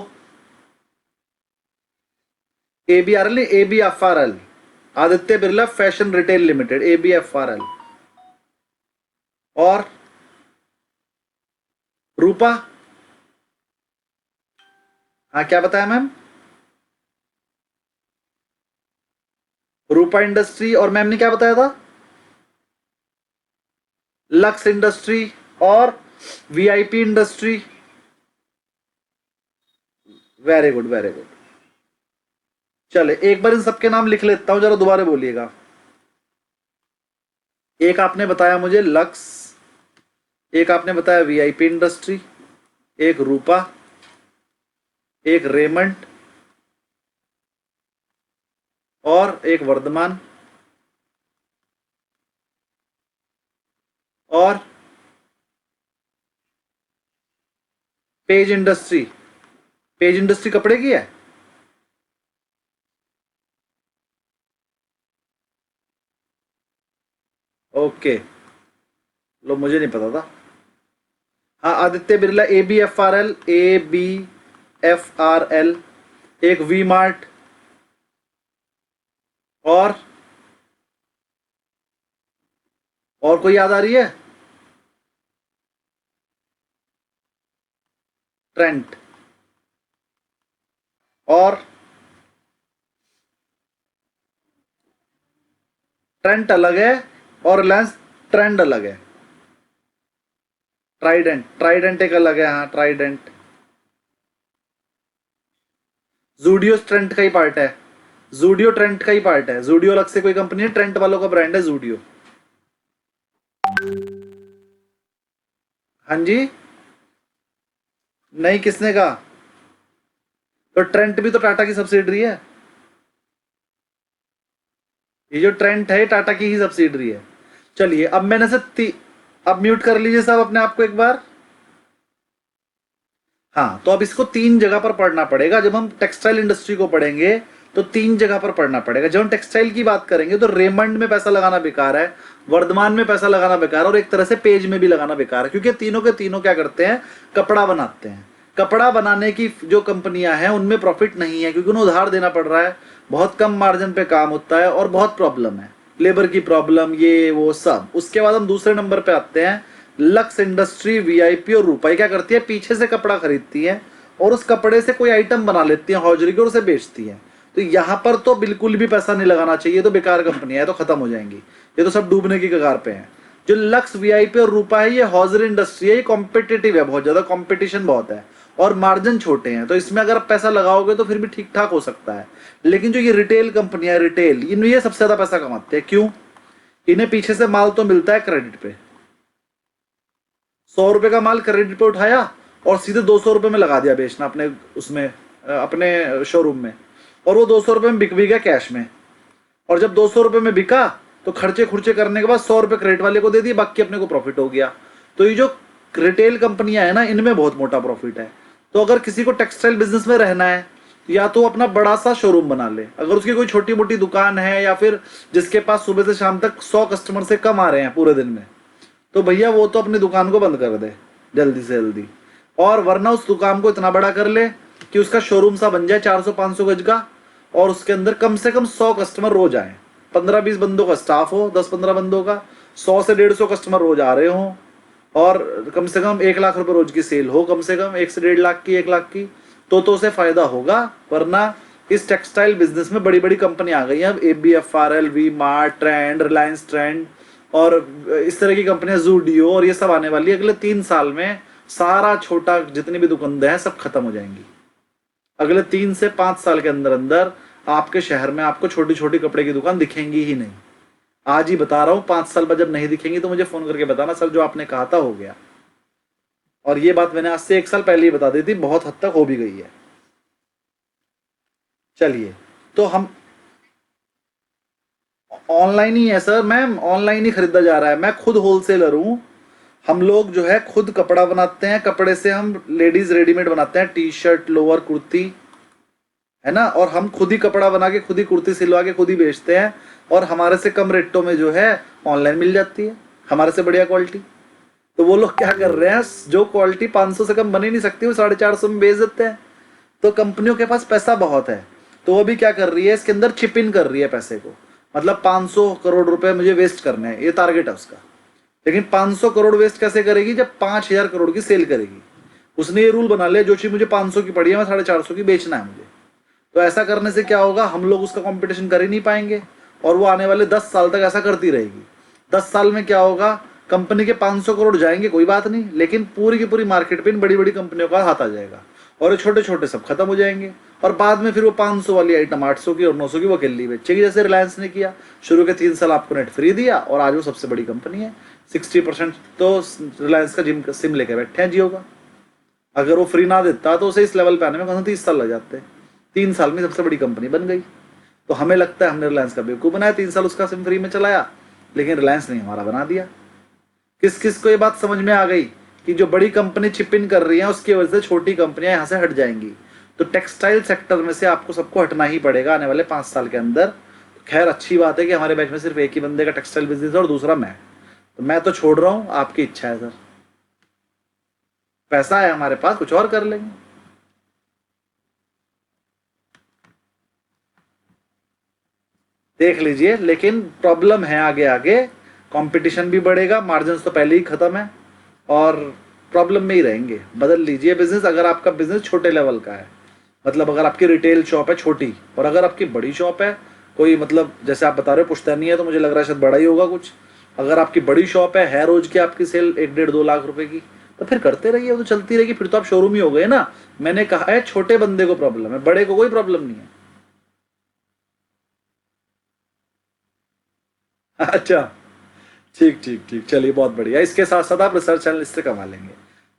ABRL नहीं, ABFRL, Aditya Birla fashion retail limited, ABFRL। और रूपा, हाँ क्या बताया मैम? रूपा इंडस्ट्री, और मैम ने क्या बताया था? लक्स इंडस्ट्री और VIP industry. Very good, very good. चले एक बार इन सबके नाम लिख लेता हूं, जरा दोबारा बोलिएगा। एक आपने बताया मुझे लक्स, एक आपने बताया VIP इंडस्ट्री, एक रूपा, एक रेमंड, और एक वर्धमान, और पेज इंडस्ट्री। पेज इंडस्ट्री कपड़े की है? ओके, लो मुझे नहीं पता था। हाँ, आदित्य बिरला, ABFRL, ABFRL, एक वी मार्ट, और कोई याद आ रही है? ट्रेंट, और ट्रेंट अलग है और रिलायंस ट्रेंड अलग है। ट्राइडेंट, ट्राइडेंट एक अलग है, हाँ ट्राइडेंट। जूडियो ट्रेंट का ही पार्ट है, जूडियो ट्रेंट का ही पार्ट है। जूडियो अलग से कोई कंपनी है, ट्रेंट वालों का ब्रांड है जूडियो। हाँ जी, नहीं किसने कहा? तो ट्रेंट भी तो टाटा की सब्सिडरी है, ये जो ट्रेंट है टाटा की ही सब्सिडरी है। चलिए अब मैंने से अब म्यूट कर लीजिए साहब अपने आप को एक बार। हाँ, तो अब इसको 3 जगह पर पढ़ना पड़ेगा। जब हम टेक्सटाइल इंडस्ट्री को पढ़ेंगे तो 3 जगह पर पढ़ना पड़ेगा। जब हम टेक्सटाइल की बात करेंगे तो रेमंड में पैसा लगाना बेकार है, वर्धमान में पैसा लगाना बेकार है, और एक तरह से पेज में भी लगाना बेकार है, क्योंकि तीनों के तीनों क्या करते हैं? कपड़ा बनाते हैं। कपड़ा बनाने की जो कंपनियां हैं उनमें प्रॉफिट नहीं है, क्योंकि उन्हें उधार देना पड़ रहा है, बहुत कम मार्जिन पे काम होता है, और बहुत प्रॉब्लम है, लेबर की प्रॉब्लम, ये वो सब। उसके बाद हम दूसरे नंबर पे आते हैं, लक्स इंडस्ट्री, VIP और रूपा। क्या करती है? पीछे से कपड़ा खरीदती है और उस कपड़े से कोई आइटम बना लेती है हौजरी की और उसे बेचती है। तो यहां पर तो बिल्कुल भी पैसा नहीं लगाना चाहिए, तो बेकार कंपनी है, तो खत्म हो जाएंगी, ये तो सब डूबने की कगार पे है। जो लक्स, VIP और रूपा है, ये हौजरी इंडस्ट्री है, ये कॉम्पिटिटिव है, बहुत ज्यादा कॉम्पिटिशन बहुत है, और मार्जिन छोटे हैं, तो इसमें अगर आप पैसा लगाओगे तो फिर भी ठीक ठाक हो सकता है। लेकिन जो ये रिटेल कंपनियां, रिटेल, इनमें ये सबसे ज्यादा पैसा कमाते हैं। क्यों? इन्हें पीछे से माल तो मिलता है क्रेडिट पे। 100 रुपए का माल क्रेडिट पे उठाया और सीधे 200 रुपए में लगा दिया बेचना अपने उसमें, अपने शोरूम में, और वो 200 रुपए में बिक भी गया कैश में। और जब 200 रुपए में बिका तो खर्चे खुर्चे करने के बाद 100 रुपए क्रेडिट वाले को दे दिए, बाकी अपने को प्रॉफिट हो गया। तो ये जो रिटेल कंपनियां है ना, इनमें बहुत मोटा प्रॉफिट है। तो अगर किसी को टेक्सटाइल बिजनेस में रहना है, या तो अपना बड़ा सा शोरूम बना ले। अगर उसकी कोई छोटी मोटी दुकान है, या फिर जिसके पास सुबह से शाम तक 100 कस्टमर से कम आ रहे हैं पूरे दिन में, तो भैया वो तो अपनी दुकान को बंद कर दे जल्दी से जल्दी। और वरना उस दुकान को इतना बड़ा कर ले कि उसका शोरूम सा बन जाए 400-500 गज का, और उसके अंदर कम से कम 100 कस्टमर रोज आए। 15-20 बंदों का स्टाफ हो, 10-15 बंदों का, 100 से 150 कस्टमर रोज आ रहे हो, और कम से कम 1 लाख रुपए रोज की सेल हो, कम से कम 1 से 1.5 लाख की, 1 लाख की, तो उसे फायदा होगा। वरना इस टेक्सटाइल बिजनेस में बड़ी बड़ी कंपनी आ गई हैं अब, ABFRL, V Mart, trend, Reliance trend, और इस तरह की कंपनियां, जूडियो, और ये सब आने वाली है। अगले 3 साल में सारा छोटा जितनी भी दुकानें हैं सब खत्म हो जाएंगी। अगले 3 से 5 साल के अंदर अंदर आपके शहर में आपको छोटी छोटी कपड़े की दुकान दिखेंगी ही नहीं। आज ही बता रहा हूं, 5 साल बाद जब नहीं दिखेंगी तो मुझे फोन करके बताना, सर जो आपने कहा था हो गया। और ये बात मैंने आज से 1 साल पहले ही बता दी थी, बहुत हद तक हो भी गई है। चलिए, तो हम ऑनलाइन ही है सर, मैम ऑनलाइन ही खरीदा जा रहा है। मैं खुद होलसेलर हूं। हम लोग जो है खुद कपड़ा बनाते हैं, कपड़े से हम लेडीज रेडीमेड बनाते हैं, टी शर्ट, लोअर, कुर्ती, है ना। और हम खुद ही कपड़ा बना के, खुद ही कुर्ती सिलवा के खुद ही बेचते हैं, और हमारे से कम रेटों में जो है ऑनलाइन मिल जाती है, हमारे से बढ़िया क्वालिटी। तो वो लोग क्या कर रहे हैं, जो क्वालिटी 500 से कम बन ही नहीं सकती वो 450 में बेच देते हैं। तो कंपनियों के पास पैसा बहुत है, तो वो भी क्या कर रही है, इसके अंदर चिप इन कर रही है पैसे को। मतलब 500 करोड़ रुपए मुझे वेस्ट करने हैं, ये टारगेट है उसका। लेकिन 500 करोड़ वेस्ट कैसे करेगी, जब 5000 करोड़ की सेल करेगी। उसने ये रूल बना लिया, जो चीज मुझे 500 की पड़ी है मैं 450 की बेचना है मुझे। तो ऐसा करने से क्या होगा, हम लोग उसका कंपटीशन कर ही नहीं पाएंगे, और वो आने वाले 10 साल तक ऐसा करती रहेगी। 10 साल में क्या होगा, कंपनी के 500 करोड़ जाएंगे कोई बात नहीं, लेकिन पूरी की पूरी मार्केट पे इन बड़ी बड़ी कंपनियों का हाथ आ जाएगा, और ये छोटे छोटे सब खत्म हो जाएंगे। और बाद में फिर वो 500 वाली आइटम 800 की और 900 की वो अकेली बेचेगी, जैसे रिलायंस ने किया। शुरू के 3 साल आपको नेट फ्री दिया, और आज वो सबसे बड़ी कंपनी है। 60% तो रिलायंस का जिम सिम लेके बैठे हैं जियो का। अगर वो फ्री ना देता तो उसे इस लेवल पे आने में कौन सा 30 साल लग जाते। 3 साल में सबसे बड़ी कंपनी बन गई। तो हमें लगता है हमने रिलायंस का बेवकूफ बनाया, 3 साल उसका सिम फ्री में चलाया, लेकिन रिलायंस ने हमारा बना दिया। किस किस को ये बात समझ में आ गई कि जो बड़ी कंपनी चिप इन कर रही है उसकी वजह से छोटी कंपनियां यहां से हट जाएंगी। तो टेक्सटाइल सेक्टर में से आपको सबको हटना ही पड़ेगा आने वाले 5 साल के अंदर। खैर अच्छी बात है कि हमारे बैच में सिर्फ एक ही बंदे का टेक्सटाइल बिजनेस है और दूसरा मैं, तो मैं तो छोड़ रहा हूं, आपकी इच्छा है सर। पैसा है हमारे पास, कुछ और कर लेंगे। देख लीजिए, लेकिन प्रॉब्लम है आगे आगे, कंपटीशन भी बढ़ेगा, मार्जिन तो पहले ही खत्म है, और प्रॉब्लम में ही रहेंगे। बदल लीजिए बिजनेस। अगर आपका बिजनेस छोटे लेवल का है, मतलब अगर आपकी रिटेल शॉप है छोटी, और अगर आपकी बड़ी शॉप है कोई, मतलब जैसे आप बता रहे हो पुश्तैनी है, तो मुझे लग रहा है शायद बड़ा ही होगा कुछ। अगर आपकी बड़ी शॉप है रोज की आपकी सेल 1-1.5-2 लाख रुपए की, तो फिर करते रहिए, वो तो चलती रहेगी। फिर तो आप शोरूम ही हो गए ना। मैंने कहा है छोटे बंदे को प्रॉब्लम है, बड़े को कोई प्रॉब्लम नहीं है। अच्छा, ठीक ठीक ठीक, चलिए बहुत बढ़िया। इसके साथ साथ आप रिसर्च एनालिस्ट से कमा लेंगे।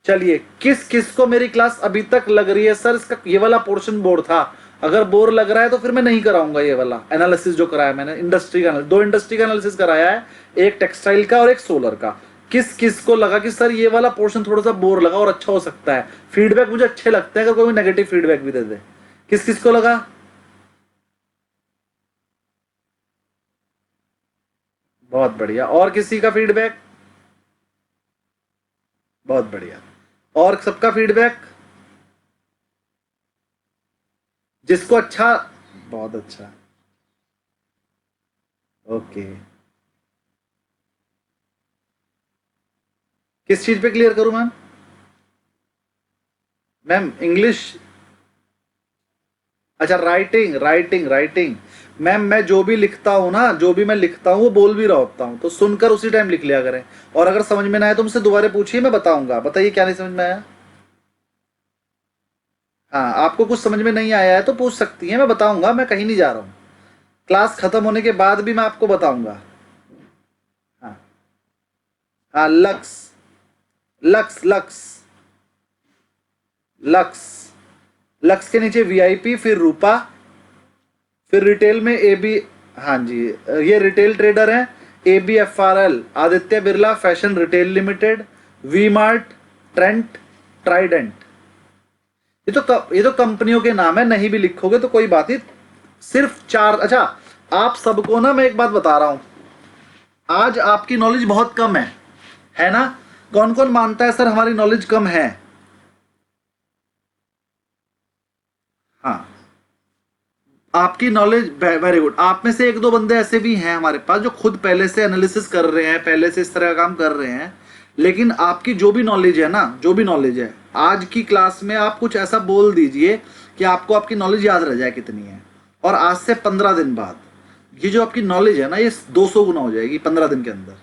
चलिए, किस किस को मेरी क्लास अभी तक लग रही है सर, इसका ये वाला पोर्शन बोर था। अगर बोर लग रहा है तो फिर मैं नहीं कराऊंगा ये वाला एनालिसिस जो कराया मैंने। इंडस्ट्री का 2 इंडस्ट्री का एनालिसिस कराया है, एक टेक्सटाइल का और एक सोलर का। किस किस को लगा कि सर ये वाला पोर्शन थोड़ा सा बोर लगा और अच्छा हो सकता है, फीडबैक मुझे अच्छे लगते हैं, अगर कोई नेगेटिव फीडबैक भी दे दे। किस किस को लगा? बहुत बढ़िया। और किसी का फीडबैक? बहुत बढ़िया। और सबका फीडबैक जिसको अच्छा, बहुत अच्छा, ओके। किस चीज पे क्लियर करूं मैम? मैम इंग्लिश, अच्छा राइटिंग राइटिंग राइटिंग। मैम मैं जो भी लिखता हूं ना, जो भी मैं लिखता हूं वो बोल भी रहा होता हूं, तो सुनकर उसी टाइम लिख लिया करें। और अगर समझ में ना आए तो मुझसे दोबारा पूछिए, मैं बताऊंगा। बताइए क्या नहीं समझ में आया? हाँ, आपको कुछ समझ में नहीं आया है तो पूछ सकती हैं, मैं बताऊंगा, मैं कहीं नहीं जा रहा हूँ। क्लास खत्म होने के बाद भी मैं आपको बताऊंगा। हाँ हाँ, lux, lux lux lux, lux के नीचे वीआईपी, फिर रूपा, फिर रिटेल में ए बी। हाँ जी, ये रिटेल ट्रेडर हैं। ABFRL, Aditya Birla fashion retail limited, V Mart, Trent, Trident. ये तो कंपनियों के नाम है, नहीं भी लिखोगे तो कोई बात नहीं। सिर्फ चार। अच्छा, आप सबको ना मैं एक बात बता रहा हूं, आज आपकी नॉलेज बहुत कम है ना? कौन कौन मानता है सर हमारी नॉलेज कम है? हाँ, आपकी नॉलेज वेरी गुड। आप में से एक दो बंदे ऐसे भी हैं हमारे पास जो खुद पहले से एनालिसिस कर रहे हैं, पहले से इस तरह का काम कर रहे हैं। लेकिन आपकी जो भी नॉलेज है ना, जो भी नॉलेज है, आज की क्लास में आप कुछ ऐसा बोल दीजिए कि आपको आपकी नॉलेज याद रह जाए कितनी है। और आज से 15 दिन बाद ये जो आपकी नॉलेज है ना, ये 200 गुना हो जाएगी 15 दिन के अंदर।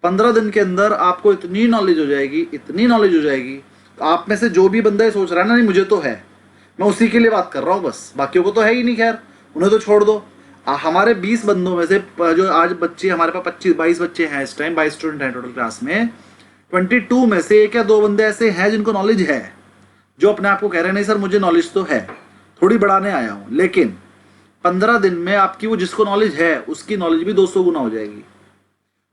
15 दिन के अंदर आपको इतनी नॉलेज हो जाएगी, इतनी नॉलेज हो जाएगी। तो आप में से जो भी बंदा ये सोच रहा है ना, नहीं मुझे तो है, मैं उसी के लिए बात कर रहा हूँ बस, बाकियों को तो है ही नहीं, खैर उन्हें तो छोड़ दो। हमारे 20 बंदों में से जो आज बच्चे हमारे पास 22 बच्चे हैं इस टाइम, 22 स्टूडेंट हैं टोटल क्लास में। 22 में से एक या दो बंदे ऐसे हैं जिनको नॉलेज है, जो अपने आप को कह रहे हैं नहीं सर मुझे नॉलेज तो है, थोड़ी बढ़ाने आया हूँ। लेकिन 15 दिन में आपकी वो जिसको नॉलेज है उसकी नॉलेज भी 200 गुना हो जाएगी।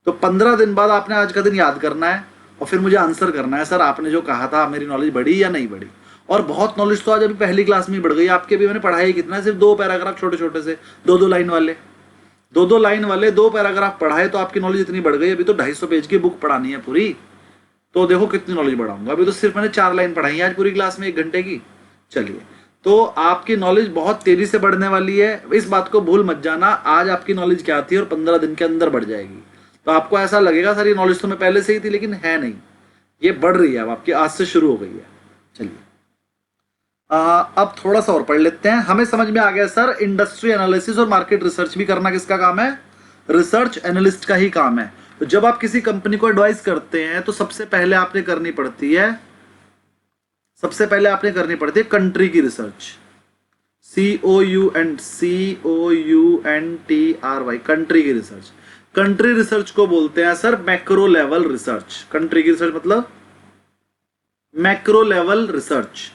तो 15 दिन बाद आपने आज का दिन याद करना है और फिर मुझे आंसर करना है, सर आपने जो कहा था मेरी नॉलेज बढ़ी या नहीं बढ़ी। और बहुत नॉलेज तो आज अभी पहली क्लास में ही बढ़ गई आपके भी। मैंने पढ़ाई कितना है, सिर्फ 2 पैराग्राफ छोटे छोटे से, 2-2 लाइन वाले, 2-2 लाइन वाले 2 पैराग्राफ पढ़ाए तो आपकी नॉलेज इतनी बढ़ गई। अभी तो 250 पेज की बुक पढ़ानी है पूरी, तो देखो कितनी नॉलेज बढ़ाऊंगा। अभी तो सिर्फ मैंने 4 लाइन पढ़ाई है आज पूरी क्लास में 1 घंटे की। चलिए, तो आपकी नॉलेज बहुत तेजी से बढ़ने वाली है, इस बात को भूल मत जाना। आज आपकी नॉलेज क्या थी और 15 दिन के अंदर बढ़ जाएगी। तो आपको ऐसा लगेगा सर ये नॉलेज तो मैं पहले से ही थी, लेकिन है नहीं, ये बढ़ रही है, अब आपकी आज से शुरू हो गई है। चलिए, अब थोड़ा सा और पढ़ लेते हैं। हमें समझ में आ गया सर, इंडस्ट्री एनालिसिस और मार्केट रिसर्च भी करना किसका काम है? रिसर्च एनालिस्ट का ही काम है। तो जब आप किसी कंपनी को एडवाइस करते हैं तो सबसे पहले आपने करनी पड़ती है कंट्री की रिसर्च। COUNTRY, कंट्री की रिसर्च। कंट्री रिसर्च को बोलते हैं sir macro level research. Country की रिसर्च मतलब मैक्रो लेवल रिसर्च।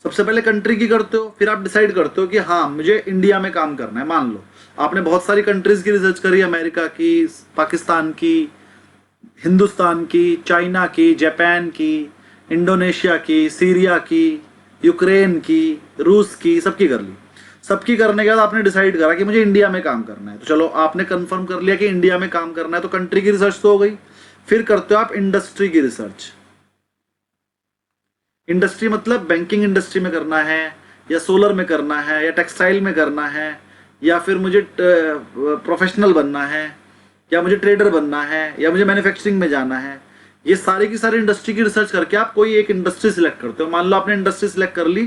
सबसे पहले कंट्री की करते हो, फिर आप डिसाइड करते हो कि हाँ मुझे इंडिया में काम करना है। मान लो आपने बहुत सारी कंट्रीज की रिसर्च करी, अमेरिका की, पाकिस्तान की, हिंदुस्तान की, चाइना की, जापान की, इंडोनेशिया की, सीरिया की, यूक्रेन की, रूस की, सबकी कर ली। सबकी करने के बाद आपने डिसाइड करा कि मुझे इंडिया में काम करना है। तो चलो आपने कंफर्म कर लिया कि इंडिया में काम करना है, तो कंट्री की रिसर्च तो हो गई। फिर करते हो आप इंडस्ट्री की रिसर्च। इंडस्ट्री मतलब बैंकिंग इंडस्ट्री में करना है, या सोलर में करना है, या टेक्सटाइल में करना है, या फिर मुझे प्रोफेशनल बनना है, या मुझे ट्रेडर बनना है, या मुझे मैन्युफैक्चरिंग में जाना है। ये सारी की सारी इंडस्ट्री की रिसर्च करके आप कोई एक इंडस्ट्री सिलेक्ट करते हो। मान लो आपने इंडस्ट्री सिलेक्ट कर ली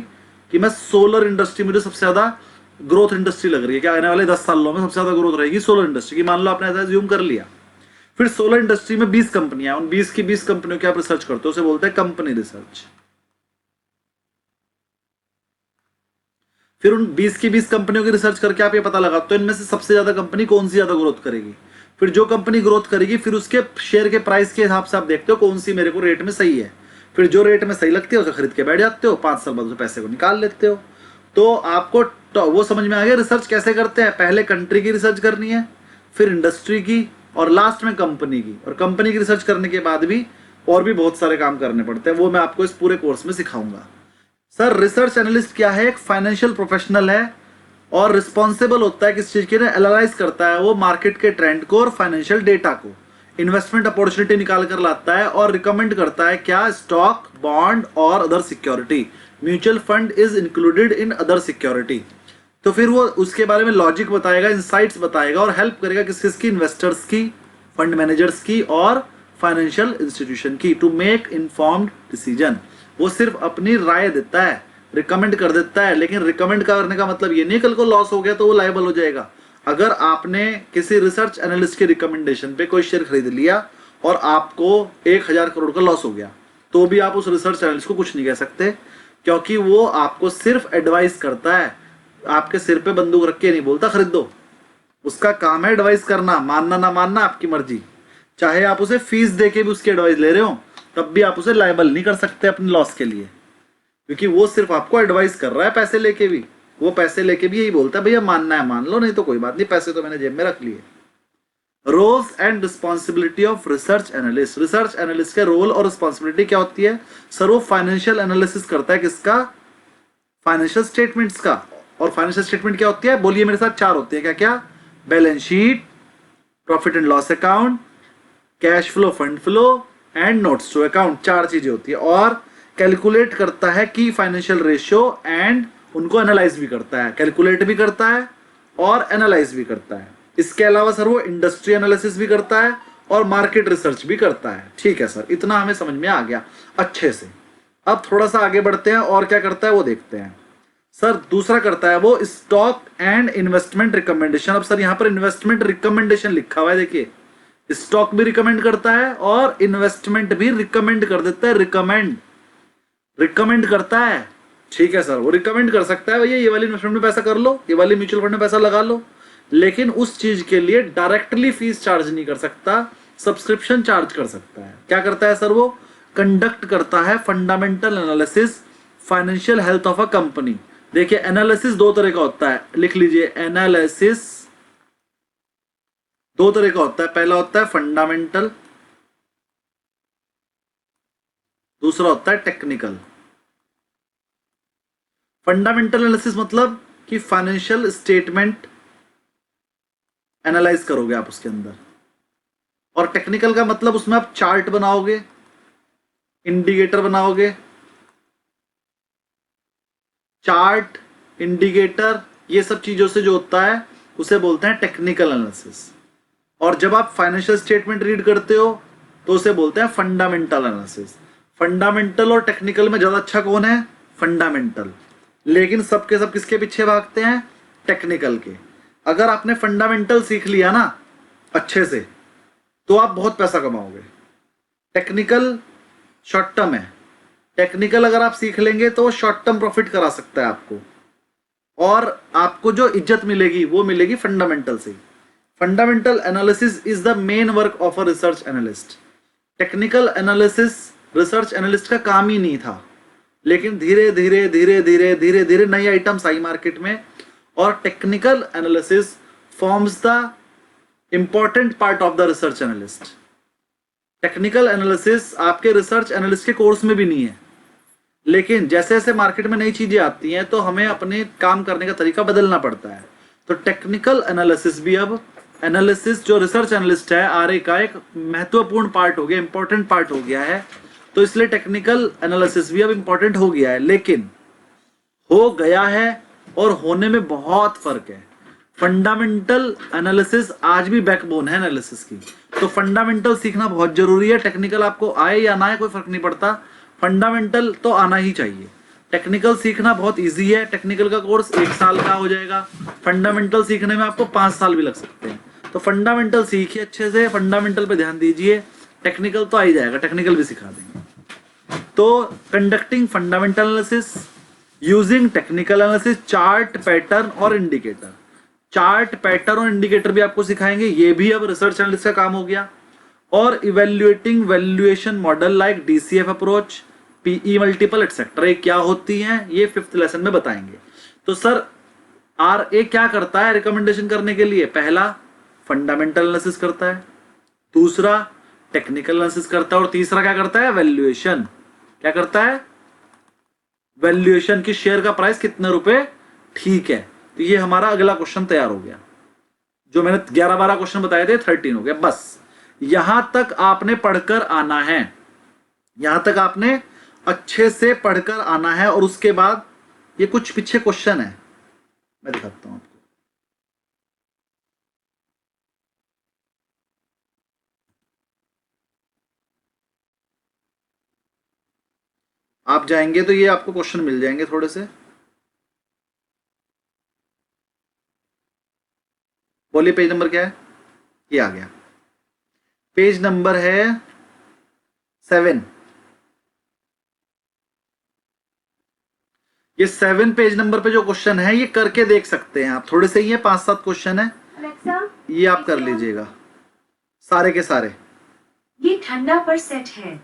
कि मैं सोलर इंडस्ट्री, मुझे सबसे ज्यादा ग्रोथ इंडस्ट्री लग रही है कि आने वाले 10 सालों में सबसे ज्यादा ग्रोथ रहेगी सोलर इंडस्ट्री की। मान लो आपने ऐसा ज्यूम कर लिया। फिर सोलर इंडस्ट्री में 20 कंपनियां, उन 20 की 20 कंपनियों की आप रिसर्च करते हो, उसे बोलते हैं कंपनी रिसर्च। फिर उन 20 की 20 कंपनियों की रिसर्च करके आप ये पता लगाते हो इनमें से सबसे ज्यादा कंपनी कौन सी ज्यादा ग्रोथ करेगी। फिर जो कंपनी ग्रोथ करेगी फिर उसके शेयर के प्राइस के हिसाब से आप देखते हो कौन सी मेरे को रेट में सही है। फिर जो रेट में सही लगती है उसे खरीद के बैठ जाते हो, 5 साल बाद उसे पैसे को निकाल लेते हो। तो आपको वो समझ में आ गया रिसर्च कैसे करते हैं। पहले कंट्री की रिसर्च करनी है, फिर इंडस्ट्री की, और लास्ट में कंपनी की। और कंपनी की रिसर्च करने के बाद भी और भी बहुत सारे काम करने पड़ते हैं, वो मैं आपको इस पूरे कोर्स में सिखाऊंगा। सर रिसर्च एनालिस्ट क्या है? एक फाइनेंशियल प्रोफेशनल है और रिस्पॉन्सिबल होता है किस चीज के लिए? एनालाइज करता है वो मार्केट के ट्रेंड को और फाइनेंशियल डेटा को, इन्वेस्टमेंट अपॉर्चुनिटी निकाल कर लाता है और रिकमेंड करता है क्या? स्टॉक, बॉन्ड और other security. Mutual fund is included in other security. तो फिर वो उसके बारे में लॉजिक बताएगा, इंसाइट्स बताएगा और हेल्प करेगा किस किसकी? इन्वेस्टर्स की, फंड मैनेजर्स की और फाइनेंशियल इंस्टीट्यूशन की, टू मेक इन्फॉर्म्ड डिसीजन। वो सिर्फ अपनी राय देता है, रिकमेंड कर देता है, लेकिन रिकमेंड करने का मतलब ये नहीं कल को लॉस हो गया तो वो लायबल हो जाएगा। अगर आपने किसी रिसर्च एनालिस्ट के रिकमेंडेशन पे कोई शेयर खरीद लिया और आपको 1000 करोड़ का लॉस हो गया, तो भी आप उस रिसर्च एनालिस्ट को कुछ नहीं कह सकते, क्योंकि वो आपको सिर्फ एडवाइस करता है, आपके सिर पे बंदूक रख के नहीं बोलता खरीद दो। उसका काम है एडवाइस करना, मानना ना मानना आपकी मर्जी। चाहे आप उसे फीस दे के भी उसकी एडवाइस ले रहे हो, तब भी आप उसे लायबल नहीं कर सकते अपने लॉस के लिए, क्योंकि वो सिर्फ आपको एडवाइस कर रहा है। पैसे लेके भी, वो पैसे लेके भी यही बोलता है भैया मानना है मान लो, नहीं तो कोई बात नहीं, पैसे तो मैंने जेब में रख लिए। Roles and responsibility of research analyst. Research analyst के रोल और रिस्पॉन्सिबिलिटी क्या होती है? सर वो फाइनेंशियल एनालिसिस करता है, किसका? फाइनेंशियल स्टेटमेंट्स का। और फाइनेंशियल स्टेटमेंट क्या होती है? बोलिए मेरे साथ, चार होती है। क्या क्या? Balance sheet, profit and loss account, cash flow, fund flow and notes to account. चार चीजें होती है। और कैलकुलेट करता है की फाइनेंशियल रेशियो एंड उनको एनालाइज भी करता है, कैलकुलेट भी करता है और एनालाइज भी करता है। इसके अलावा सर वो इंडस्ट्री एनालिसिस भी करता है और मार्केट रिसर्च भी करता है। ठीक है सर, इतना हमें समझ में आ गया अच्छे से। अब थोड़ा सा आगे बढ़ते हैं और क्या करता है वो देखते हैं। सर दूसरा करता है वो स्टॉक एंड इन्वेस्टमेंट रिकमेंडेशन। अब सर यहां पर इन्वेस्टमेंट रिकमेंडेशन लिखा हुआ है, देखिए। स्टॉक भी रिकमेंड करता है और इन्वेस्टमेंट भी रिकमेंड कर देता है। रिकमेंड करता है। ठीक है सर, वो रिकमेंड कर सकता है भैया ये वाली इन्वेस्टमेंट में पैसा कर लो, ये वाली म्यूचुअल फंड में पैसा लगा लो, लेकिन उस चीज के लिए डायरेक्टली फीस चार्ज नहीं कर सकता, सब्सक्रिप्शन चार्ज कर सकता है। क्या करता है सर? वो कंडक्ट करता है fundamental analysis, financial health of a company. देखिए एनालिसिस दो तरह का होता है, लिख लीजिए। एनालिसिस दो तरह का होता है, पहला होता है फंडामेंटल, दूसरा होता है टेक्निकल। फंडामेंटल एनालिसिस मतलब कि फाइनेंशियल स्टेटमेंट एनालाइज करोगे आप उसके अंदर, और टेक्निकल का मतलब उसमें आप चार्ट बनाओगे, इंडिकेटर बनाओगे। चार्ट, इंडिकेटर, ये सब चीजों से जो होता है उसे बोलते हैं टेक्निकल एनालिसिस। और जब आप फाइनेंशियल स्टेटमेंट रीड करते हो तो उसे बोलते हैं फंडामेंटल एनालिसिस। फंडामेंटल और टेक्निकल में ज्यादा अच्छा कौन है? फंडामेंटल। लेकिन सबके सब किसके पीछे भागते हैं? टेक्निकल के। अगर आपने फंडामेंटल सीख लिया ना अच्छे से तो आप बहुत पैसा कमाओगे। टेक्निकल शॉर्ट टर्म है, टेक्निकल अगर आप सीख लेंगे तो शॉर्ट टर्म प्रॉफिट करा सकता है आपको, और आपको जो इज्जत मिलेगी वो मिलेगी फंडामेंटल से। Fundamental analysis is the main work of a research analyst. Technical analysis research analyst का काम ही नहीं था, लेकिन धीरे धीरे धीरे धीरे धीरे धीरे नई आइटम्स आई मार्केट में, और technical analysis forms the important part of the research analyst. Technical analysis आपके रिसर्च एनालिस्ट के कोर्स में भी नहीं है, लेकिन जैसे जैसे मार्केट में नई चीजें आती हैं तो हमें अपने काम करने का तरीका बदलना पड़ता है। तो टेक्निकल एनालिसिस भी अब एनालिसिस जो रिसर्च एनालिस्ट है आरए का एक महत्वपूर्ण पार्ट हो गया, इंपॉर्टेंट पार्ट हो गया है। तो इसलिए टेक्निकल एनालिसिस भी अब इंपॉर्टेंट हो गया है, लेकिन हो गया है और होने में बहुत फर्क है। फंडामेंटल एनालिसिस आज भी बैकबोन है एनालिसिस की, तो फंडामेंटल सीखना बहुत जरूरी है। टेक्निकल आपको आए या ना आए कोई फर्क नहीं पड़ता, फंडामेंटल तो आना ही चाहिए। टेक्निकल सीखना बहुत इजी है, टेक्निकल का कोर्स 1 साल का हो जाएगा, फंडामेंटल सीखने में आपको 5 साल भी लग सकते हैं। तो फंडामेंटल सीखिए अच्छे से, फंडामेंटल पे ध्यान दीजिए, टेक्निकल तो आ ही जाएगा, टेक्निकल भी सिखा देंगे। तो conducting fundamental analysis using technical analysis, chart, pattern और इंडिकेटर। चार्ट, पैटर्न और इंडिकेटर भी आपको सिखाएंगे, ये भी अब रिसर्च एनालिस्ट का काम हो गया। और evaluating valuation model like DCF approach, PE multiple etcetera क्या होती हैं ये 5th लेसन में बताएंगे। तो सर आरए क्या करता है रिकमेंडेशन करने के लिए? पहला फंडामेंटल एनालिसिस करता है, दूसरा टेक्निकल एनालिसिस करता है, और तीसरा क्या करता है? वैल्यूएशन। क्या करता है? वैल्यूएशन की शेयर का प्राइस कितने रुपए ठीक है। तो ये हमारा अगला क्वेश्चन तैयार हो गया। जो मैंने 11-12 क्वेश्चन बताए थे 13 हो गया। बस यहां तक आपने पढ़कर आना है, यहां तक आपने अच्छे से पढ़कर आना है, और उसके बाद ये कुछ पीछे क्वेश्चन है मैं दिखाता हूं आपको। आप जाएंगे तो ये आपको क्वेश्चन मिल जाएंगे थोड़े से। बोलिए पेज नंबर क्या है? ये आ गया, पेज नंबर है 7। ये 7 पेज नंबर पे जो क्वेश्चन है ये करके देख सकते हैं आप, थोड़े से ही है, 5-7 क्वेश्चन है, ये आप कर लीजिएगा सारे के सारे। ये ठंडा पर सेट है।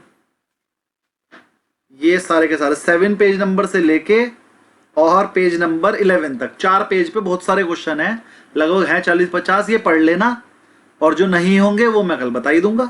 ये सारे के सारे 7 पेज नंबर से लेके और पेज नंबर 11 तक, 4 पेज पे बहुत सारे क्वेश्चन है, लगभग है 40-50। ये पढ़ लेना और जो नहीं होंगे वो मैं कल बता ही दूंगा।